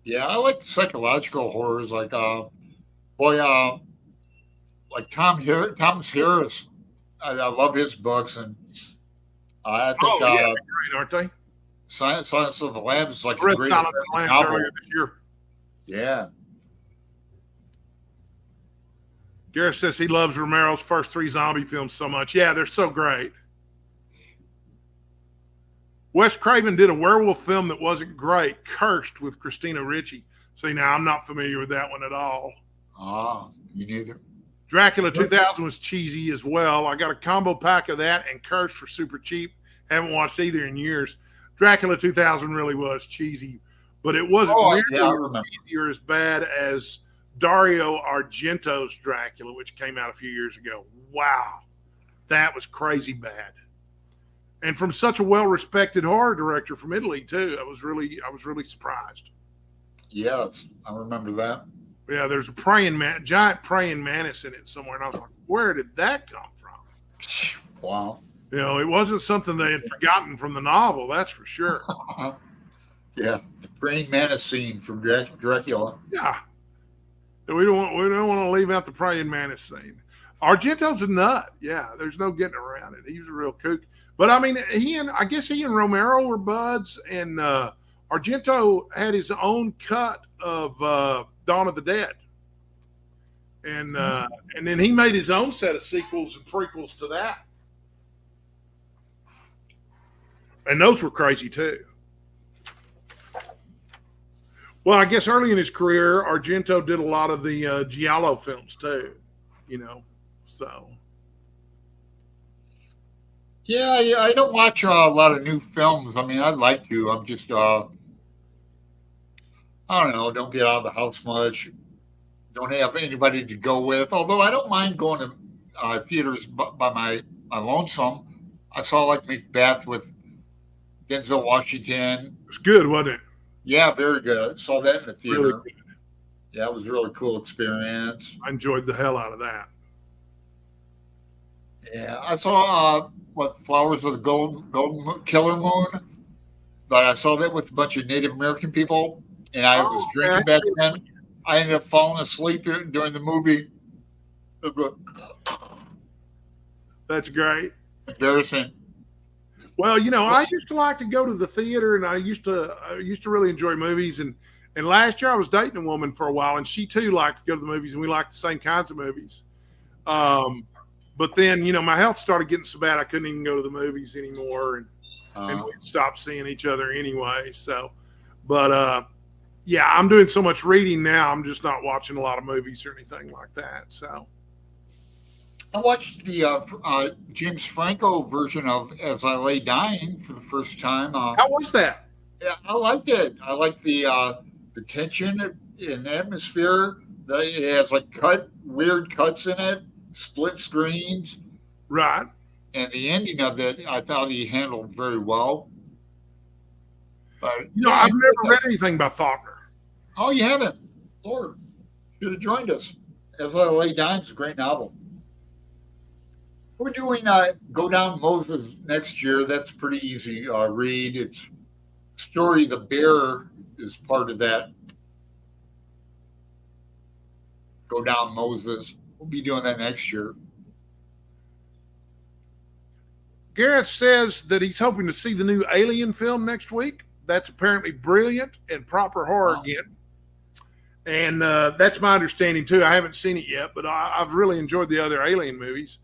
Yeah, I like psychological horrors like like Thomas Harris. I love his books, and I think great, aren't they? Silence of the Lambs is like a great novel earlier this year. Yeah. Gareth says he loves Romero's first 3 zombie films so much. Yeah, they're so great. Wes Craven did a werewolf film that wasn't great, Cursed, with Christina Ricci. See, now I'm not familiar with that one at all. Me neither. Dracula 2000 was cheesy as well. I got a combo pack of that and Cursed for super cheap. Haven't watched either in years. Dracula 2000 really was cheesy, but it wasn't nearly cheesy or as bad as Dario Argento's Dracula, which came out a few years ago. Wow, that was crazy bad. And from such a well-respected horror director from Italy too. I was really surprised. Yes, I remember that. Yeah, there's a giant praying mantis in it somewhere, and I was like, where did that come from? Wow. You know, it wasn't something they had forgotten from the novel, that's for sure. Yeah, the praying mantis scene from Dracula. Yeah, we don't want to leave out the praying mantis scene. Argento's a nut. Yeah, there's no getting around it. He was a real kook. But I mean, I guess he and Romero were buds, and Argento had his own cut of Dawn of the Dead, and then he made his own set of sequels and prequels to that, and those were crazy too. Well, I guess early in his career, Argento did a lot of the Giallo films too, you know. So, Yeah, I don't watch a lot of new films. I mean, I'd like to. I'm just, I don't know, don't get out of the house much. Don't have anybody to go with. Although I don't mind going to theaters by my lonesome. I saw like Macbeth with Denzel Washington. it's good, wasn't it? Yeah, very good. I saw that in the Really theater. good. Yeah, it was a really cool experience. I enjoyed the hell out of that. Yeah, I saw what Flowers of the Killer Moon, but I saw that with a bunch of Native American people, and I was Oh, drinking back then. I ended up falling asleep during the movie. that's great. Embarrassing. Well, you know, I used to like to go to the theater, and I used to really enjoy movies. And last year I was dating a woman for a while, and she too liked to go to the movies, and we liked the same kinds of movies. But then, you know, my health started getting so bad I couldn't even go to the movies anymore, and we stopped seeing each other anyway. So, but yeah, I'm doing so much reading now. I'm just not watching a lot of movies or anything like that. So, I watched the James Franco version of As I Lay Dying for the first time. how was that? Yeah, I liked it. I like the tension and atmosphere. It has like weird cuts in it, split screens, Right. and the ending of it, I thought he handled very well. But You know, yeah, I've never read anything by Faulkner. oh, you haven't? Lord, should have joined us. As I Lay Dying is a great novel. We're doing Go Down Moses next year. That's pretty easy read. It's story. The Bear is part of that. Go Down Moses. We'll be doing that next year. Gareth says that he's hoping to see the new Alien film next week. That's apparently brilliant and proper horror again. And that's my understanding too. I haven't seen it yet, but I've really enjoyed the other Alien movies.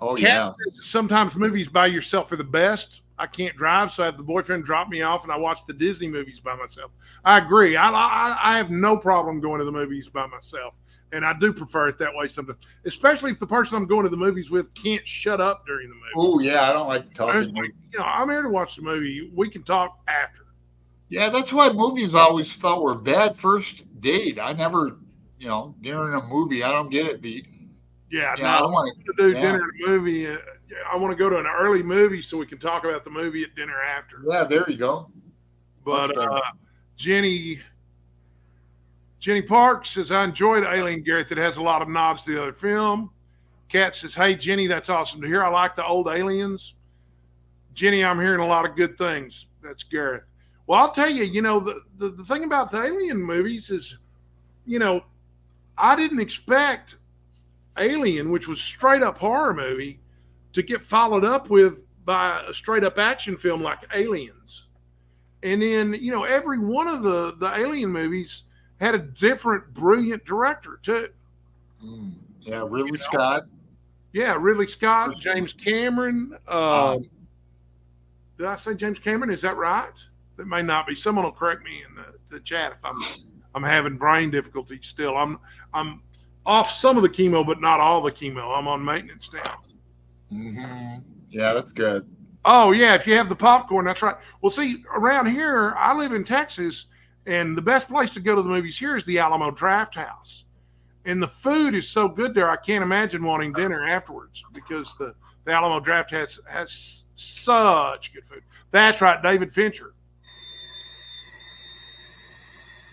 Oh, Kat yeah. says sometimes movies by yourself are the best. I can't drive, so I have the boyfriend drop me off, and I watch the Disney movies by myself. I agree. I have no problem going to the movies by myself, and I do prefer it that way sometimes, especially if the person I'm going to the movies with can't shut up during the movie. Oh, yeah. I don't like talking. You know, I'm here to watch the movie. We can talk after. Yeah, that's why movies I always felt were bad first date. I never, during a movie, I don't get it. Yeah, I don't want to do dinner and a movie. I want to go to an early movie so we can talk about the movie at dinner after. Yeah, there you go. But Jenny Parks says, I enjoyed Alien, Gareth. It has a lot of nods to the other film. Kat says, hey, Jenny, that's awesome to hear. I like the old Aliens. Jenny, I'm hearing a lot of good things. That's Gareth. Well, I'll tell you, the thing about the Alien movies is, I didn't expect Alien, which was straight up horror movie, to get followed up with by a straight up action film like Aliens. And then, every one of the Alien movies had a different brilliant director too. Yeah, Ridley Scott. Yeah, Ridley Scott, James Cameron. Did I say James Cameron? Is that right? That may not be. Someone will correct me in the chat if I'm having brain difficulties still. I'm off some of the chemo, but not all the chemo. I'm on maintenance now. Mm-hmm. Yeah, that's good. Oh, yeah, if you have the popcorn, that's right. Well, see, around here, I live in Texas, and the best place to go to the movies here is the Alamo Draft House. And the food is so good there, I can't imagine wanting dinner afterwards because the Alamo Draft House has such good food. That's right, David Fincher.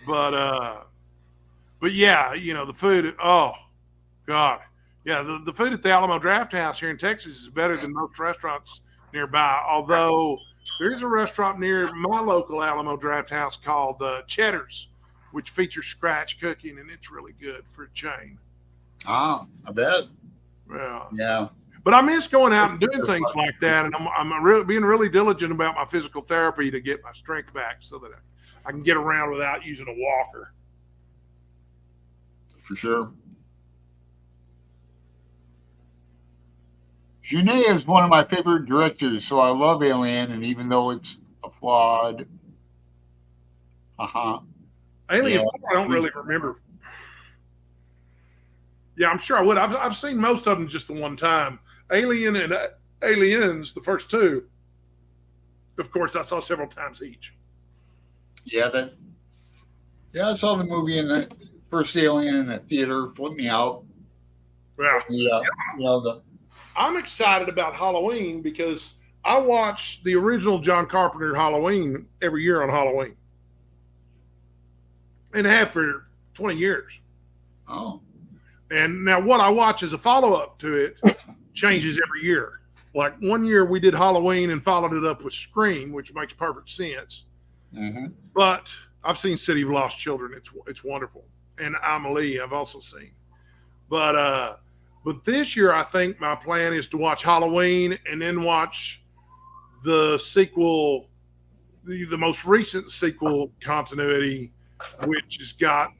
But yeah, the food, oh, God. Yeah, the food at the Alamo Draft House here in Texas is better than most restaurants nearby. Although there is a restaurant near my local Alamo Draft House called Cheddar's, which features scratch cooking, and it's really good for a chain. Ah, I bet. Yeah. But I miss going out and doing things like that, and I'm being really diligent about my physical therapy to get my strength back so that I can get around without using a walker. For sure. Genet is one of my favorite directors, so I love Alien, and even though it's a flawed, Alien 4, I don't really remember. Yeah, I'm sure I would. I've seen most of them just the one time. Alien and Aliens, the first two, of course, I saw several times each. Yeah, I saw the movie in the first Alien in the theater. Flipped me out. Yeah. I'm excited about Halloween because I watch the original John Carpenter Halloween every year on Halloween, and have for 20 years. Oh. And now what I watch as a follow-up to it changes every year. Like one year we did Halloween and followed it up with Scream, which makes perfect sense. Mm-hmm. But I've seen City of Lost Children. It's wonderful. And Amelie I've also seen. But this year I think my plan is to watch Halloween and then watch the sequel, the most recent sequel continuity, which has got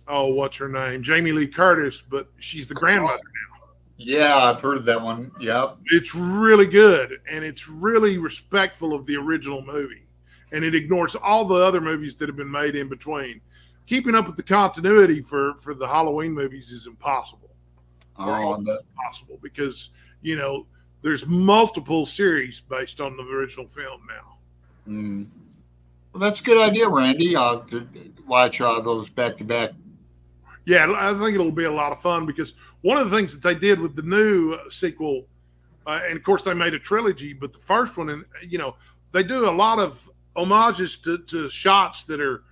what's her name? Jamie Lee Curtis, but she's the grandmother now. Yeah, I've heard of that one. Yep. It's really good, and it's really respectful of the original movie, and it ignores all the other movies that have been made in between. Keeping up with the continuity for the Halloween movies is impossible. Impossible because, there's multiple series based on the original film now. Mm. Well, that's a good idea, Randy. I'll watch those back to back. Yeah, I think it'll be a lot of fun because one of the things that they did with the new sequel, and of course they made a trilogy, but the first one, they do a lot of homages to shots that are,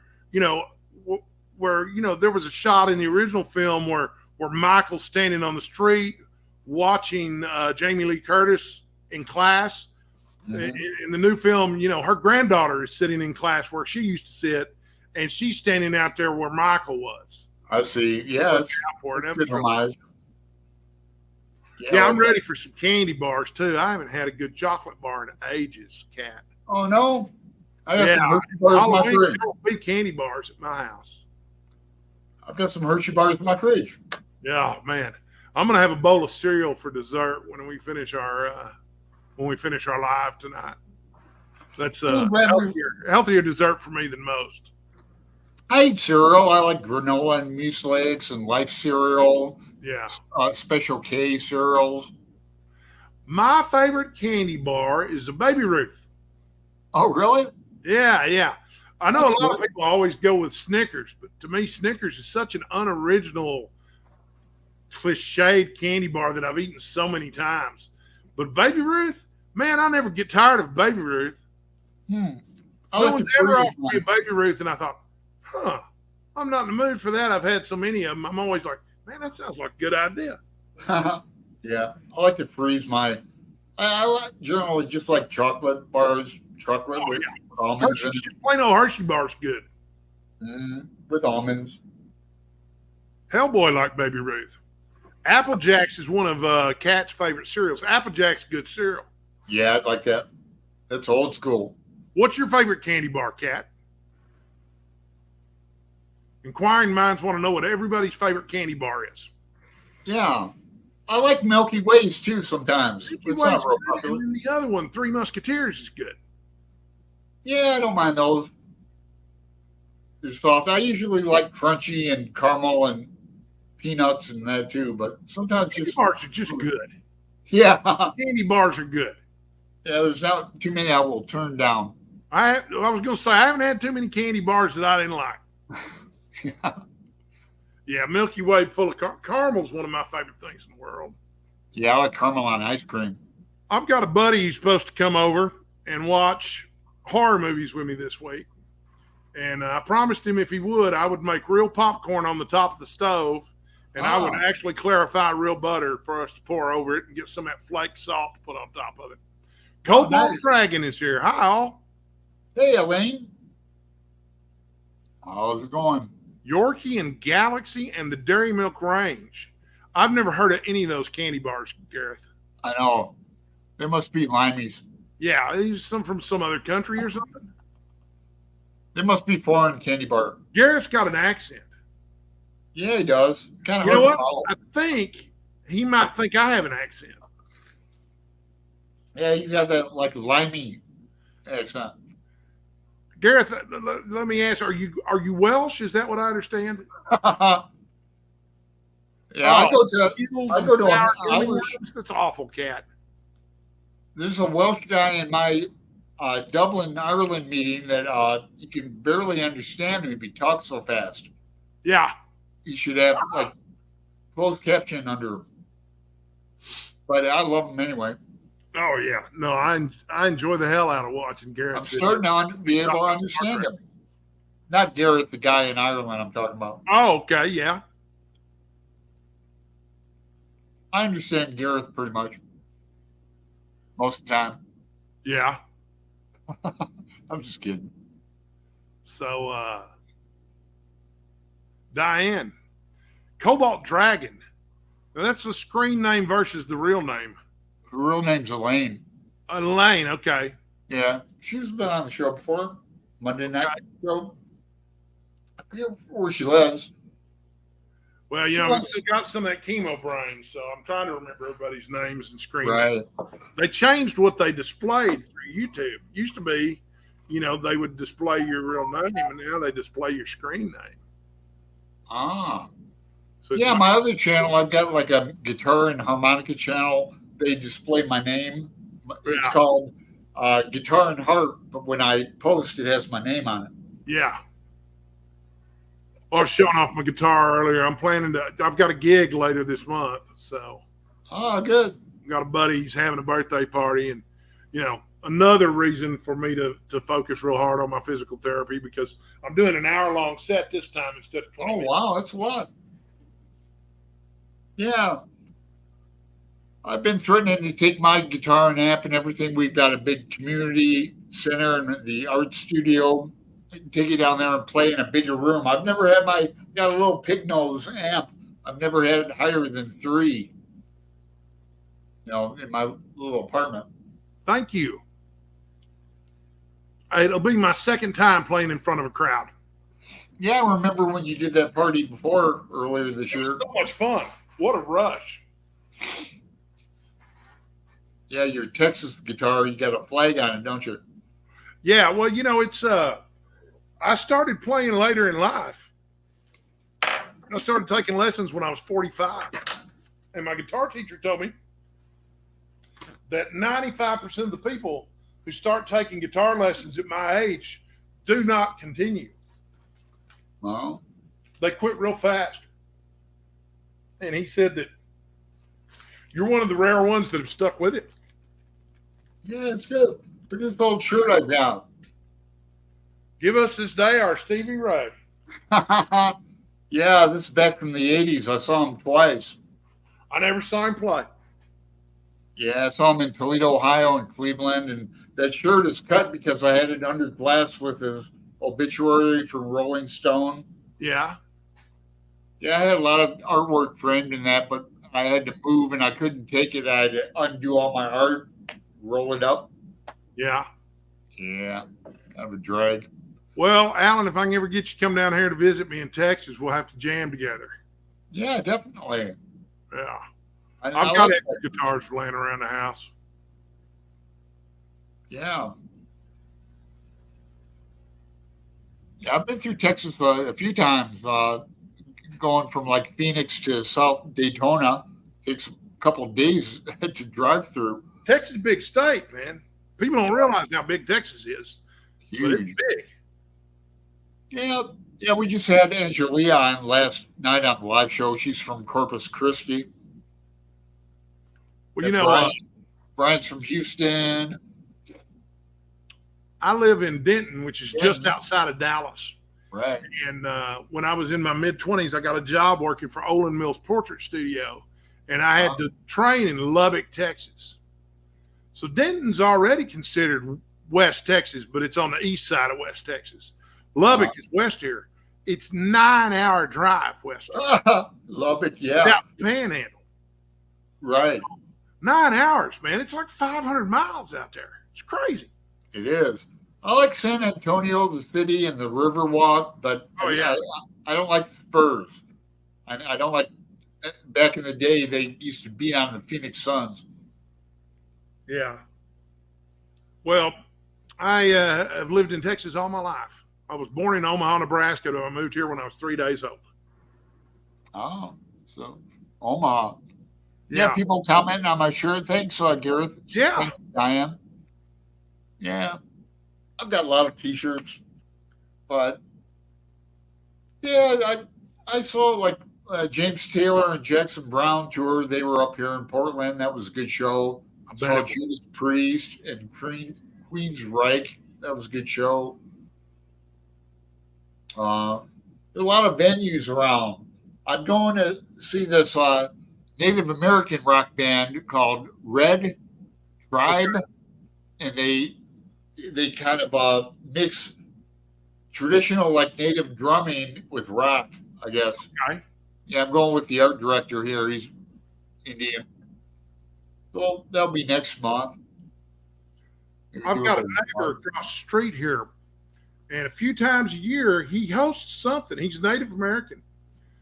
where, there was a shot in the original film where Michael's standing on the street watching Jamie Lee Curtis in class. Mm-hmm. In the new film, her granddaughter is sitting in class where she used to sit, and she's standing out there where Michael was. I see. Yeah, that's good homage. Yeah, I'm ready for some candy bars too. I haven't had a good chocolate bar in ages, Cat. Oh no, I got some Hershey bars in my fridge. There will be candy bars at my house. I've got some Hershey bars in my fridge. Yeah, man, I'm gonna have a bowl of cereal for dessert when we finish our live tonight. That's healthier dessert for me than most. I eat cereal. I like granola and muesli and Life cereal. Yeah. Special K cereals. My favorite candy bar is a Baby Ruth. Oh, really? Yeah. I know a lot of people always go with Snickers, but to me, Snickers is such an unoriginal, cliched candy bar that I've eaten so many times. But Baby Ruth, man, I never get tired of Baby Ruth. No one's ever offered me a Baby Ruth, and I thought, I'm not in the mood for that. I've had so many of them. I'm always like, man, that sounds like a good idea. Yeah. I like to freeze my, I generally just like chocolate bars, with almonds. Hershey, just plain old Hershey bars good. With almonds. Hellboy like Baby Ruth. Apple Jacks is one of Cat's favorite cereals. Apple Jacks good cereal. Yeah, I like that. That's old school. What's your favorite candy bar, Cat? Inquiring minds want to know what everybody's favorite candy bar is. Yeah. I like Milky Ways too sometimes. It's not real popular. And the other one, Three Musketeers, is good. Yeah, I don't mind those. They're soft. I usually like crunchy and caramel and peanuts and that too, but sometimes candy bars are just good. Yeah. Candy bars are good. Yeah, there's not too many I will turn down. I was going to say, I haven't had too many candy bars that I didn't like. Yeah, Milky Way full of caramel's one of my favorite things in the world. Yeah, I like caramel on ice cream. I've got a buddy who's supposed to come over and watch horror movies with me this week. And I promised him if he would, I would make real popcorn on the top of the stove And I would actually clarify real butter for us to pour over it and get some of that flake salt to put on top of it. Cobalt nice. Dragon is here. Hi, all. Hey, Elaine. How's it going? Yorkie and Galaxy and the Dairy Milk Range. I've never heard of any of those candy bars, Gareth. I know. They must be limeys. Yeah, these some from some other country or something. They must be foreign candy bar. Gareth's got an accent. Yeah, he does. Kind of. You know what? I think he might think I have an accent. Yeah, he's got that like limey accent. Gareth, let me ask: Are you Welsh? Is that what I understand? Yeah, I go to an Irish. That's awful, cat. There's a Welsh guy in my Dublin, Ireland meeting that you can barely understand him if he talks so fast. Yeah. He should have like closed caption under him. But I love him anyway. Oh yeah, no, I enjoy the hell out of watching Gareth. I'm starting to be able to understand him. Not Gareth, the guy in Ireland I'm talking about. Oh, okay, yeah. I understand Gareth pretty much. Most of the time. Yeah. I'm just kidding. So, Diane, Cobalt Dragon. Now that's the screen name versus the real name. Her real name's Elaine. Elaine, okay. Yeah, she's been on the show before. Monday night show. I forget where she lives. Well, you know, she's got some of that chemo brain, so I'm trying to remember everybody's names and screen names. They changed what they displayed through YouTube. Used to be, you know, they would display your real name, and now they display your screen name. Ah. So yeah, my other channel, I've got like a guitar and harmonica channel. They display my name. It's called Guitar and Harp, but when I post, it has my name on it. Yeah. I was showing off my guitar earlier. I've got a gig later this month. So. Oh, good. Got a buddy, he's having a birthday party. And, you know, another reason for me to focus real hard on my physical therapy because I'm doing an hour-long set this time instead of 20 minutes. Wow, that's a lot. Yeah. I've been threatening to take my guitar and amp and everything. We've got a big community center and the art studio. I can take you down there and play in a bigger room. I've never had got a little pig nose amp. I've never had it higher than 3, you know, in my little apartment. Thank you. It'll be my second time playing in front of a crowd. Yeah, I remember when you did that party before earlier this year. It was so much fun. What a rush. Yeah, your Texas guitar, you got a flag on it, don't you? Yeah, well, you know, it's I started playing later in life. I started taking lessons when I was 45. And my guitar teacher told me that 95% of the people who start taking guitar lessons at my age do not continue. Well, they quit real fast. And he said that you're one of the rare ones that have stuck with it. Yeah, it's good. Look at this old shirt I got. Give us this day our Stevie Ray. Yeah, this is back from the 80s. I saw him twice. I never saw him play. Yeah, I saw him in Toledo, Ohio, and Cleveland. And that shirt is cut because I had it under glass with his obituary from Rolling Stone. Yeah. Yeah, I had a lot of artwork framed in that, but I had to move and I couldn't take it. I had to undo all my art, roll it up. Yeah. Yeah, kind of a drag. Well, Alan, if I can ever get you to come down here to visit me in Texas, we'll have to jam together. Yeah, definitely. Yeah. I've got extra guitars laying around the house. Yeah. Yeah, I've been through Texas a few times, going from like Phoenix to South Daytona. Takes a couple of days to drive through. Texas is a big state, man. People don't realize how big Texas is. Huge. But it's big. Yeah, we just had Angelia on last night on the live show. She's from Corpus Christi. Well, you know, Brian's from Houston. I live in Denton, which is just outside of Dallas. Right. And when I was in my mid-20s, I got a job working for Olin Mills Portrait Studio, and I had to train in Lubbock, Texas. So Denton's already considered West Texas, but it's on the east side of West Texas. Lubbock is west here. It's 9-hour drive west. Lubbock, yeah. Without Panhandle. Right. So 9 hours, man. It's like 500 miles out there. It's crazy. It is. I like San Antonio, the city, and the Riverwalk, but I don't like Spurs. I don't like. Back in the day, they used to beat on the Phoenix Suns. Yeah. Well, I have lived in Texas all my life. I was born in Omaha, Nebraska, though I moved here when I was 3 days old. Oh, so Omaha. Yeah, people commenting on my shirt. Thanks, Gareth. Yeah. Thanks, Diane. Yeah. I've got a lot of T-shirts, but yeah, I saw like James Taylor and Jackson Brown tour. They were up here in Portland. That was a good show. I saw Judas Priest and Queen's Reich. That was a good show. There are a lot of venues around. I'm going to see this Native American rock band called Red Tribe, and they kind of mix traditional like native drumming with rock, I guess. Okay. Yeah, I'm going with the art director here. He's Indian. So that'll be next month. I've got a neighbor across the street here, and a few times a year he hosts something. He's Native American.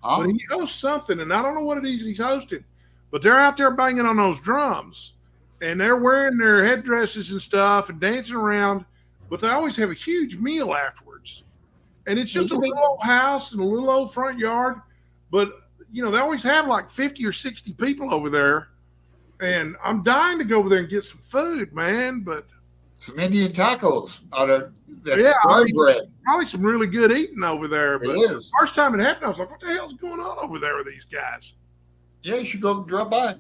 Oh. But he hosts something, and I don't know what it is he's hosting, but they're out there banging on those drums, and they're wearing their headdresses and stuff and dancing around, but they always have a huge meal afterwards. And it's just a little old house and a little old front yard, but, you know, they always have like 50 or 60 people over there, and I'm dying to go over there and get some food, man, but some Indian tacos out of that fried bread. Probably some really good eating over there. But the first time it happened, I was like, what the hell's going on over there with these guys? Yeah, you should go drop by.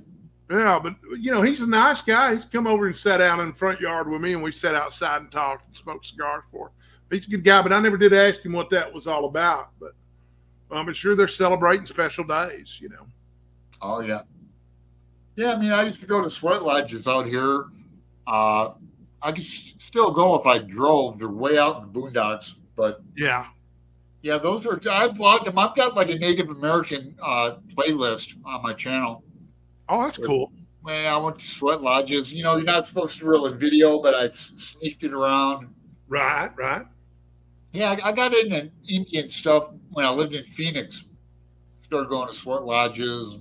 Yeah, but, you know, he's a nice guy. He's come over and sat down in the front yard with me, and we sat outside and talked and smoked cigars for him. He's a good guy, but I never did ask him what that was all about. But I'm sure they're celebrating special days, you know. Oh, yeah. Yeah, I mean, I used to go to sweat lodges out here. I could still go if I drove. They're way out in the boondocks, but yeah, those are. I've vlogged them. I've got like a Native American playlist on my channel. Oh, that's cool. Man, I went to sweat lodges. You know, you're not supposed to really video, but I sneaked it around. Right. Yeah, I got into Indian stuff when I lived in Phoenix. Started going to sweat lodges.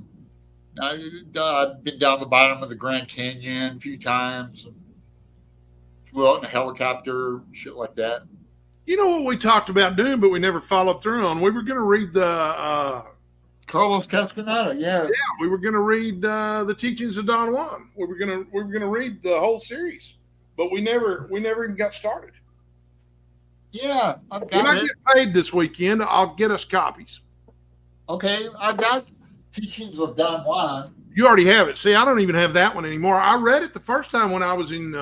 I've been down the bottom of the Grand Canyon a few times. Flew out in a helicopter, shit like that. You know what we talked about doing, but we never followed through on? We were going to read the Carlos Castaneda. Yeah, we were going to read the Teachings of Don Juan. We were going to read the whole series, but we never even got started. Yeah, I've got when I get paid this weekend, I'll get us copies. Okay, I've got Teachings of Don Juan. You already have it. See, I don't even have that one anymore. I read it the first time when I was in.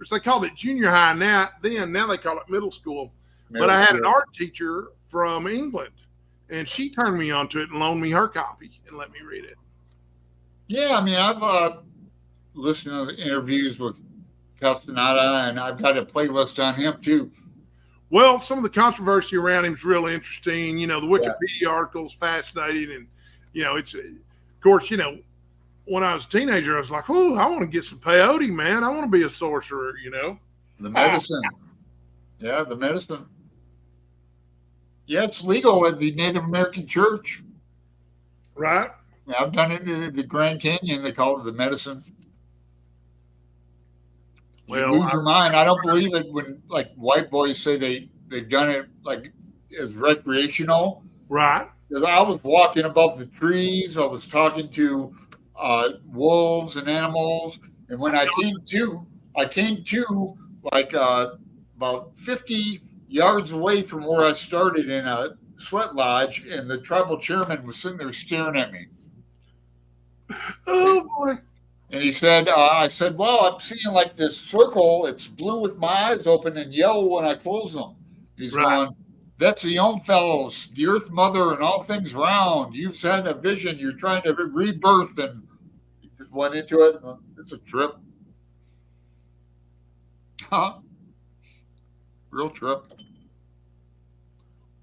They called it junior high now they call it middle school. But I had an art teacher from England, and she turned me onto it and loaned me her copy and let me read it. Yeah, I mean, I've listened to interviews with Castaneda, and I've got a playlist on him too. Well, some of the controversy around him is really interesting. You know, the Wikipedia article is fascinating, and you know, it's of course, you know. When I was a teenager, I was like, oh, I want to get some peyote, man. I want to be a sorcerer, you know. The medicine. Yeah, the medicine. Yeah, it's legal at the Native American Church. Right. Yeah, I've done it in the Grand Canyon. They call it the medicine. You lose your mind. I don't believe it when, like, white boys say they've done it, like, as recreational. Right. Because I was walking above the trees. I was talking to wolves and animals, and when I came to like about 50 yards away from where I started in a sweat lodge, and the tribal chairman was sitting there staring at me. Oh boy! And he said, "I said, well, I'm seeing like this circle. It's blue with my eyes open and yellow when I close them." He's going, That's the young fellows, the Earth Mother, and all things round. You've had a vision. You're trying to rebirth, and you just went into it. It's a trip. Huh? Real trip.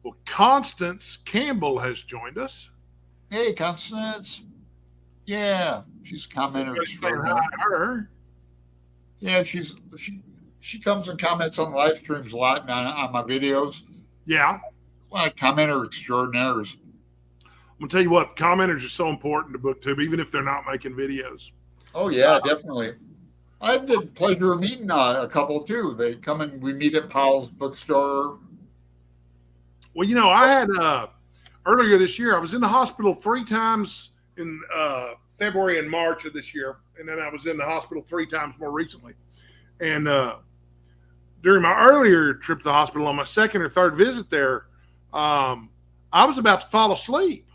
Well, Constance Campbell has joined us. Hey, Constance. Yeah, she's a commenter extraordinary. Her. Yeah, she comes and comments on live streams a lot and on my videos. Yeah. Well, commenter extraordinaires. I'm gonna tell you what, commenters are so important to BookTube, even if they're not making videos. Oh yeah, definitely. I had the pleasure of meeting a couple too. They come and we meet at Powell's bookstore. Well, I had earlier this year, I was in the hospital 3 times in February and March of this year, and then I was in the hospital 3 times more recently. And during my earlier trip to the hospital, on my second or third visit there, I was about to fall asleep.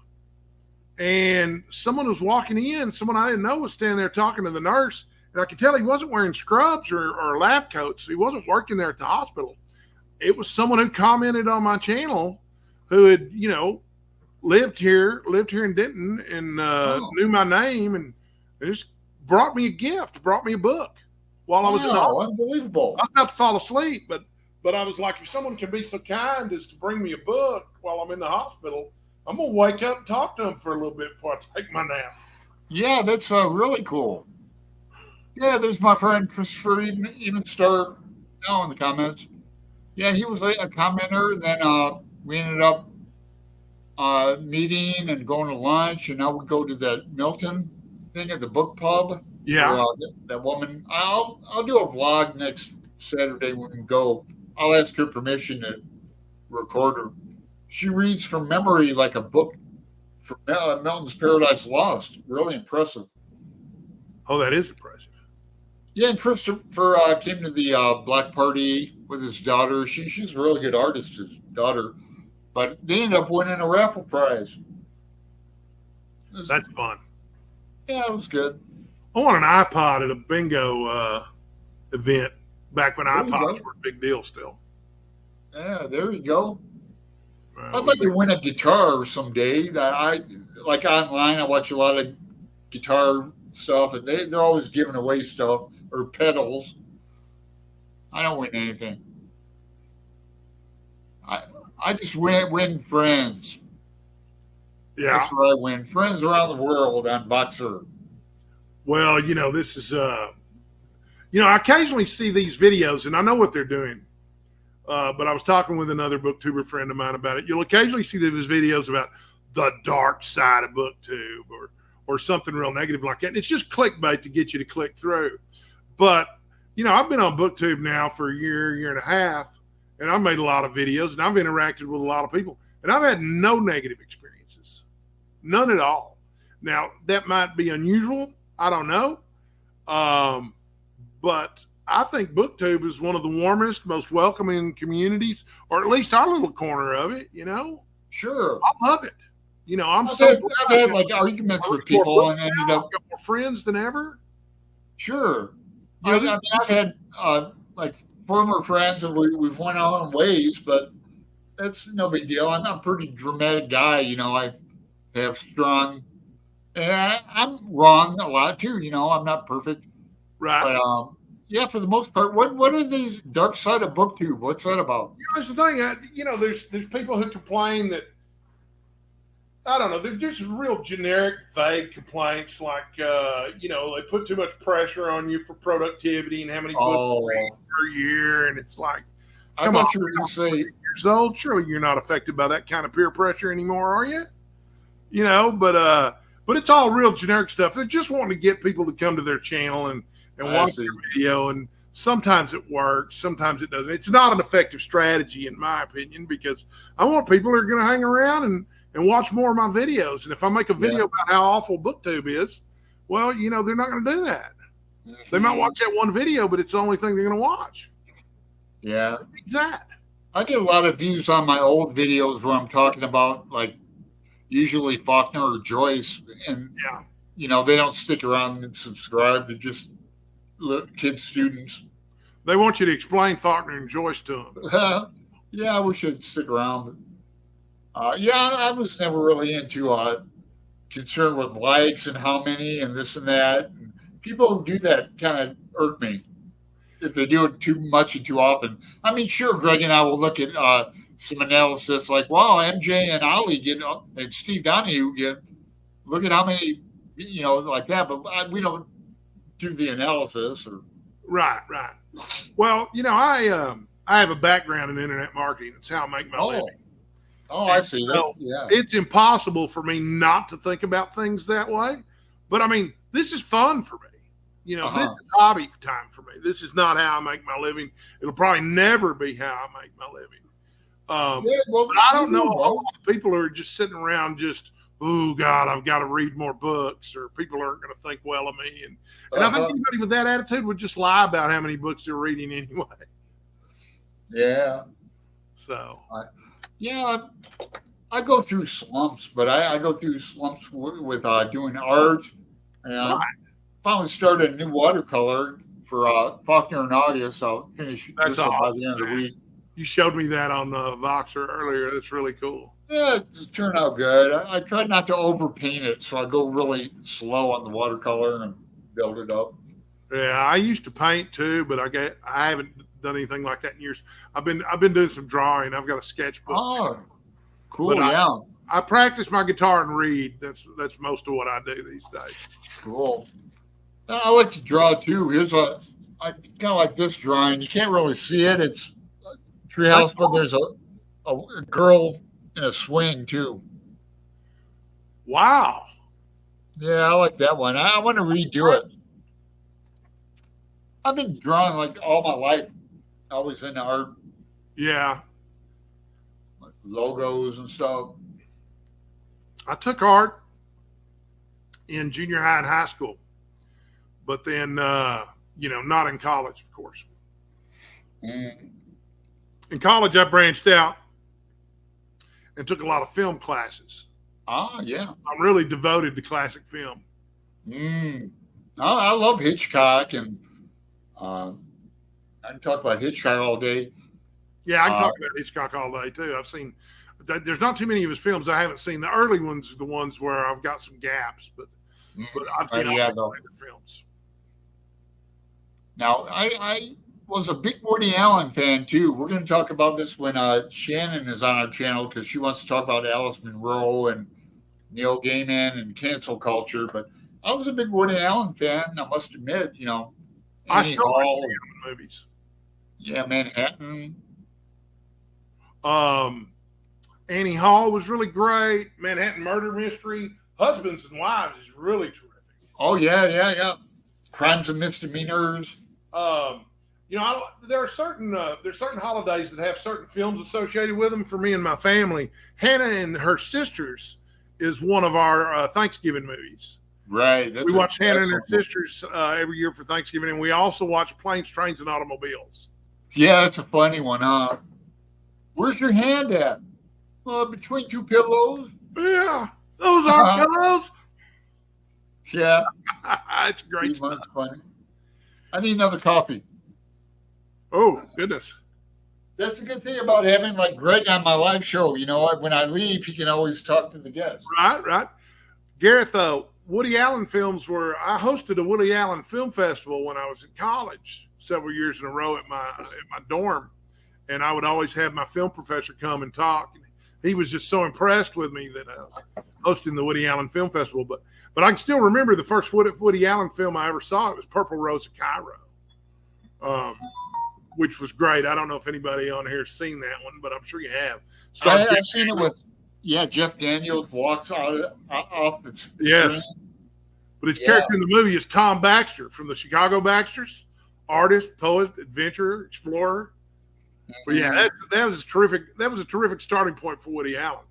And someone was walking in, someone I didn't know was standing there talking to the nurse. And I could tell he wasn't wearing scrubs or lab coats. He wasn't working there at the hospital. It was someone who commented on my channel who had, lived here in Denton and knew my name and just brought me a gift, brought me a book while I was in the hospital. Unbelievable. I was about to fall asleep, but I was like, if someone can be so kind as to bring me a book while I'm in the hospital, I'm going to wake up and talk to them for a little bit before I take my nap. Yeah, that's really cool. Yeah, there's my friend Christopher even Star now in the comments. Yeah, he was a commenter. And then we ended up meeting and going to lunch, and now we go to the Milton thing at the book pub. Yeah, where, that woman. I'll do a vlog next Saturday when we go. I'll ask her permission to record her. She reads from memory like a book from Milton's Paradise Lost. Really impressive. Oh, that is impressive. Yeah, and Christopher came to the Black Party with his daughter. She's a really good artist, his daughter. But they ended up winning a raffle prize. That's fun. Yeah, it was good. I won an iPod at a bingo event back when iPods were a big deal still. Yeah, there you go. I'd like to win a guitar someday. I like online. I watch a lot of guitar stuff, and they're always giving away stuff or pedals. I don't win anything. I just win friends. Yeah, that's where I win friends around the world on Voxer. Well, this is I occasionally see these videos, and I know what they're doing. But I was talking with another booktuber friend of mine about it. You'll occasionally see these videos about the dark side of booktube or something real negative like that. And it's just clickbait to get you to click through. But, I've been on booktube now for a year and a half, and I've made a lot of videos, and I've interacted with a lot of people, and I've had no negative experiences. None at all. Now, that might be unusual. I don't know. But I think BookTube is one of the warmest, most welcoming communities, or at least our little corner of it, Sure. I love it. I've had like arguments with people and ended up got more friends than ever. Sure. I've had like former friends and we've went our own ways, but that's no big deal. I'm a pretty dramatic guy, I have strong, and I'm wrong a lot too, I'm not perfect. Right. But yeah, for the most part, what are these dark side of BookTube? What's that about? That's the thing. There's people who complain that, I don't know, there's real generic, vague complaints like, they put too much pressure on you for productivity and how many books per year. And it's like, I'm not sure you say years old. Surely you're not affected by that kind of peer pressure anymore, are you? But it's all real generic stuff. They're just wanting to get people to come to their channel and watch their video. And sometimes it works, sometimes it doesn't. It's not an effective strategy, in my opinion, because I want people who are going to hang around and watch more of my videos. And if I make a video about how awful BookTube is, well, they're not going to do that. Mm-hmm. They might watch that one video, but it's the only thing they're going to watch. Yeah. Exactly. I get a lot of views on my old videos where I'm talking about, like, usually Faulkner or Joyce. And, they don't stick around and subscribe. They're just kid students. They want you to explain Faulkner and Joyce to them. Yeah, I wish I'd stick around. Yeah, I was never really into concerned with likes and how many and this and that. And people who do that kind of irk me if they do it too much and too often. I mean, sure, Greg and I will look at some analysis like, wow, MJ and Ali get and Steve Donahue get. Look at how many, like that. But we don't do the analysis or. Right, right. Well, I have a background in internet marketing. It's how I make my living. Oh, I see that. So Yeah. it's impossible for me not to think about things that way. But I mean, this is fun for me. This is hobby time for me. This is not how I make my living. It'll probably never be how I make my living. But I don't know a whole lot of people who are just sitting around just, oh God, I've got to read more books, or people aren't going to think well of me. And I think anybody with that attitude would just lie about how many books they're reading anyway. Yeah. So. I go through slumps, but I go through slumps with doing art. And finally started a new watercolor for Faulkner and August. I'll finish this awesome, by the end of the week. You showed me that on Voxer earlier. That's really cool. Yeah, it turned out good. I tried not to overpaint it, so I go really slow on the watercolor and build it up. Yeah, I used to paint too, but I haven't done anything like that in years. I've been doing some drawing. I've got a sketchbook. Oh, cool! Yeah, I practice my guitar and read. That's most of what I do these days. Cool. I like to draw too. I kind of like this drawing. You can't really see it. It's a treehouse, but there's a girl in a swing too. Wow. Yeah, I like that one. I want to redo it. I've been drawing like all my life. Always in art. Yeah. Like logos and stuff. I took art in junior high and high school, but then, not in college, of course. Mm. In college, I branched out and took a lot of film classes. Yeah. I'm really devoted to classic film. I love Hitchcock, and I can talk about Hitchcock all day. Yeah, I can talk about Hitchcock all day too. I've seen. There's not too many of his films I haven't seen. The early ones are the ones where I've got some gaps, but I've seen all his later films. Now, I was a big Woody Allen fan too. We're going to talk about this when Shannon is on our channel, because she wants to talk about Alice Munro and Neil Gaiman and cancel culture. But I was a big Woody Allen fan. I must admit, I still like Woody Allen movies. Yeah, Manhattan. Annie Hall was really great. Manhattan Murder Mystery. Husbands and Wives is really terrific. Oh yeah. Crimes and Misdemeanors. There are certain holidays that have certain films associated with them. For me and my family, Hannah and Her Sisters is one of our Thanksgiving movies. Right. We watch Hannah and Her Sisters every year for Thanksgiving, and we also watch Planes, Trains, and Automobiles. Yeah, that's a funny one, huh? Where's your hand at? Between two pillows. Yeah, those are pillows. Yeah, it's great stuff. Funny. I need another coffee. Oh goodness. That's a good thing about having like Greg on my live show. When I leave, he can always talk to the guests. Right. Gareth, Woody Allen films I hosted a Woody Allen film festival when I was in college several years in a row at my dorm. And I would always have my film professor come and talk. He was just so impressed with me that I was hosting the Woody Allen Film Festival. But I can still remember the first Woody Allen film I ever saw. It was Purple Rose of Cairo, which was great. I don't know if anybody on here has seen that one, but I'm sure you have. I've seen it with, Jeff Daniels walks off the screen. Yes. But his character in the movie is Tom Baxter from the Chicago Baxters, artist, poet, adventurer, explorer. But that was a terrific starting point for Woody Allen.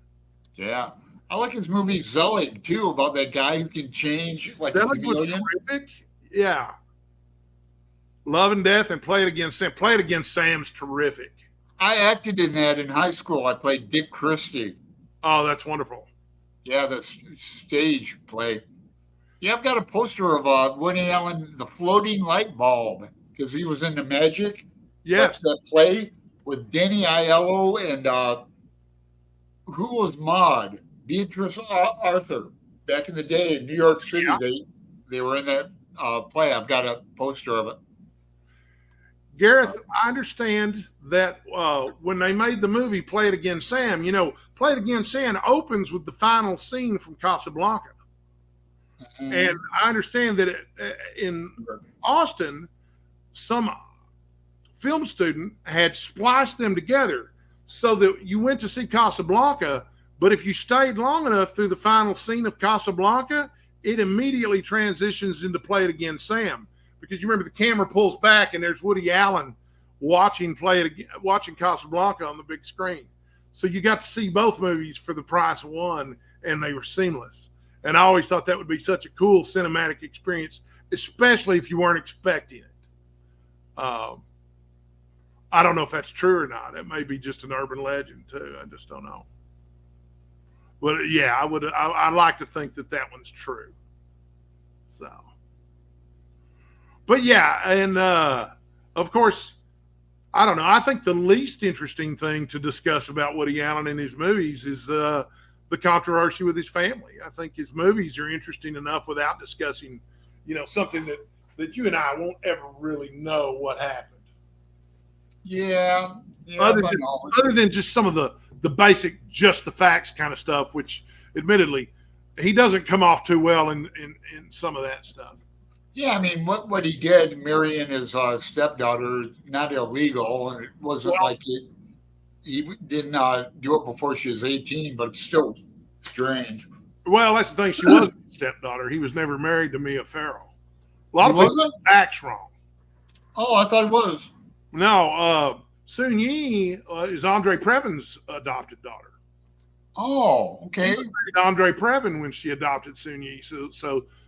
Yeah. I like his movie Zelig too, about that guy who can change like Zelig was terrific. Yeah. Love and Death and Play It Against Sam's terrific. I acted in that in high school. I played Dick Christie. Oh, that's wonderful. Yeah, that's stage play. Yeah, I've got a poster of Woody Allen, The Floating Light Bulb, because he was into magic. Yes. That play. with Danny Aiello and who was Maud? Beatrice Arthur. Back in the day in New York City, Yeah. they were in that play. I've got a poster of it. Gareth, I understand that when they made the movie Play It Again, Sam, Play It Again, Sam opens with the final scene from Casablanca. Mm-hmm. And I understand that in Austin, some film student had spliced them together so that you went to see Casablanca, but if you stayed long enough through the final scene of Casablanca, it immediately transitions into Play It Again, Sam. Because you remember the camera pulls back and there's Woody Allen watching Casablanca on the big screen. So you got to see both movies for the price of one, and they were seamless. And I always thought that would be such a cool cinematic experience, especially if you weren't expecting it. I don't know if that's true or not. It may be just an urban legend too. I just don't know. But yeah, I'd like to think that one's true. So. But yeah, and of course, I don't know. I think the least interesting thing to discuss about Woody Allen and his movies is the controversy with his family. I think his movies are interesting enough without discussing, something that you and I won't ever really know what happened. Yeah. Other than just some of the basic, just the facts kind of stuff, which admittedly, he doesn't come off too well in some of that stuff. Yeah, I mean, what he did, marrying his stepdaughter, not illegal, and it wasn't like he didn't do it before she was 18, but it's still strange. Well, that's the thing. She wasn't his stepdaughter. He was never married to Mia Farrow. A lot of people get facts wrong. Oh, I thought it was. No, Soon Yi is Andre Previn's adopted daughter. Oh, okay. She married Andre Previn when she adopted Soon Yi. So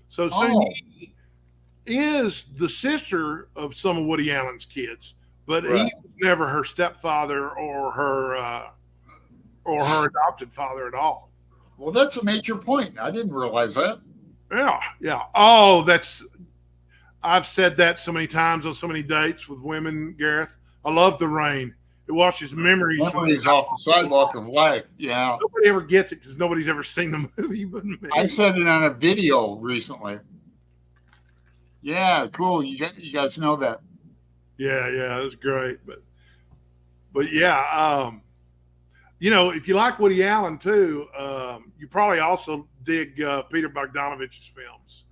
Soon Yi is the sister of some of Woody Allen's kids, but he was never her stepfather or her adopted father at all. Well, that's a major point. I didn't realize that. Yeah. Oh, I've said that so many times on so many dates with women, Gareth. I love The Rain. It washes memories off the sidewalk of life. Yeah. Nobody ever gets it because nobody's ever seen the movie but me. I said it on a video recently. Yeah, cool. You guys know that. Yeah, it was great. But yeah, if you like Woody Allen too, you probably also dig Peter Bogdanovich's films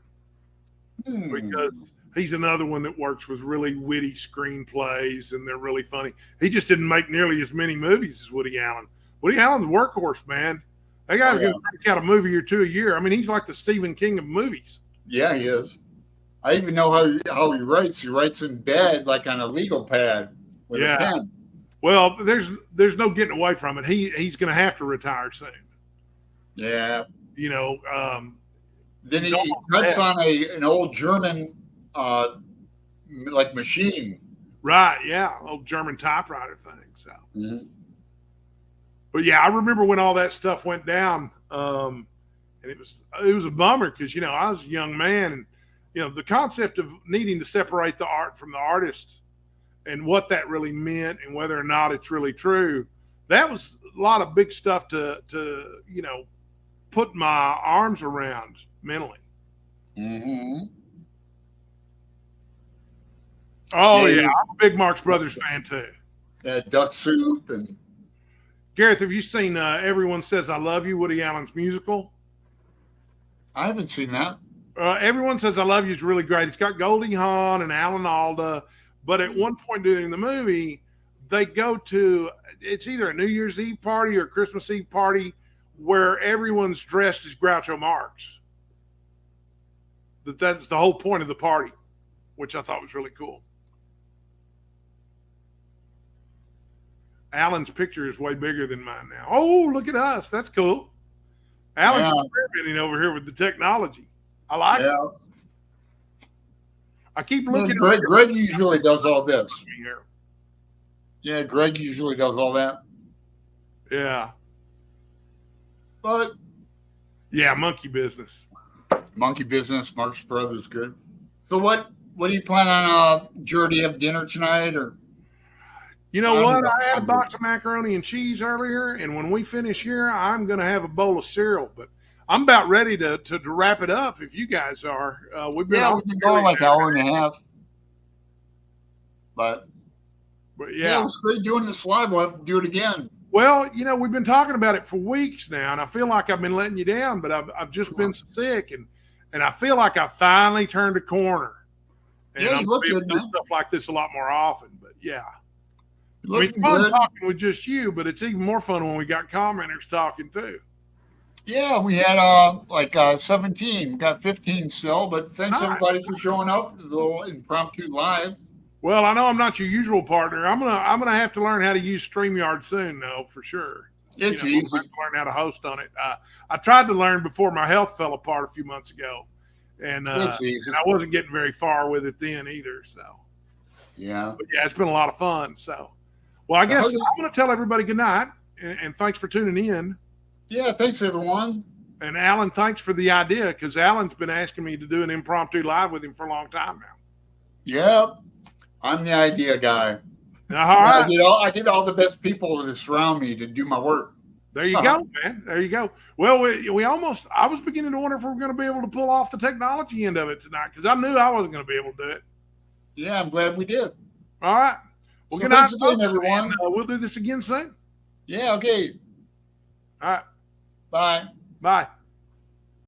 because he's another one that works with really witty screenplays and they're really funny. He just didn't make nearly as many movies as Woody Allen. Woody Allen's a workhorse, man. That guy's going to crank out a movie or two a year. I mean, he's like the Stephen King of movies. Yeah, he is. I even know how he writes. He writes in bed, like on a legal pad with a pen. Well, there's no getting away from it. He's going to have to retire soon. Yeah. Then he cuts on an old German like machine. Right. Yeah. Old German typewriter thing. So. Mm-hmm. But yeah, I remember when all that stuff went down, and it was a bummer because I was a young man and. The concept of needing to separate the art from the artist and what that really meant and whether or not it's really true, that was a lot of big stuff to put my arms around mentally. Mm-hmm. Oh, yeah. I'm a big Marx Brothers fan, too. Yeah, Duck Soup. And Gareth, have you seen Everyone Says I Love You, Woody Allen's musical? I haven't seen that. Everyone Says I Love You is really great. It's got Goldie Hawn and Alan Alda, but at one point during the movie, they go to, it's either a New Year's Eve party or a Christmas Eve party where everyone's dressed as Groucho Marx. That's the whole point of the party, which I thought was really cool. Alan's picture is way bigger than mine now. Oh, look at us. That's cool. Alan's experimenting over here with the technology. I like it. I keep looking. Greg usually does all this. Yeah, Greg usually does all that. Yeah. But yeah, monkey business. Monkey business, Marx Brothers, good. So what do you plan on? Jared, do you have dinner tonight or? You know what? I had a box of macaroni and cheese earlier, and when we finish here, I'm going to have a bowl of cereal. But I'm about ready to wrap it up. If you guys are, we've been going like an hour and a half. But yeah, it was great doing this live. We'll have to do it again. Well, you know, we've been talking about it for weeks now, and I feel like I've been letting you down, but I've just been sick, and I feel like I finally turned a corner. And I'm going to do stuff like this a lot more often. But yeah, I mean, it's fun talking with just you, but it's even more fun when we got commenters talking too. Yeah, we had 17. We got 15 still, but thanks everybody for showing up. A little impromptu live. Well, I know I'm not your usual partner. I'm gonna have to learn how to use StreamYard soon, though, for sure. It's easy. I have to learn how to host on it. I tried to learn before my health fell apart a few months ago, and it's easy. And I wasn't getting very far with it then either. So yeah, but yeah, it's been a lot of fun. So, well, I guess I'm gonna tell everybody good night, and thanks for tuning in. Yeah, thanks everyone. And Alan, thanks for the idea, because Alan's been asking me to do an impromptu live with him for a long time now. Yep. I'm the idea guy. All right. I get all the best people that surround me to do my work. There you go, man. There you go. Well, we almost, I was beginning to wonder if we were going to be able to pull off the technology end of it tonight, because I knew I wasn't going to be able to do it. Yeah, I'm glad we did. All right. Well, good night, again, everyone. And, we'll do this again soon. Yeah, okay. All right. Bye. Bye.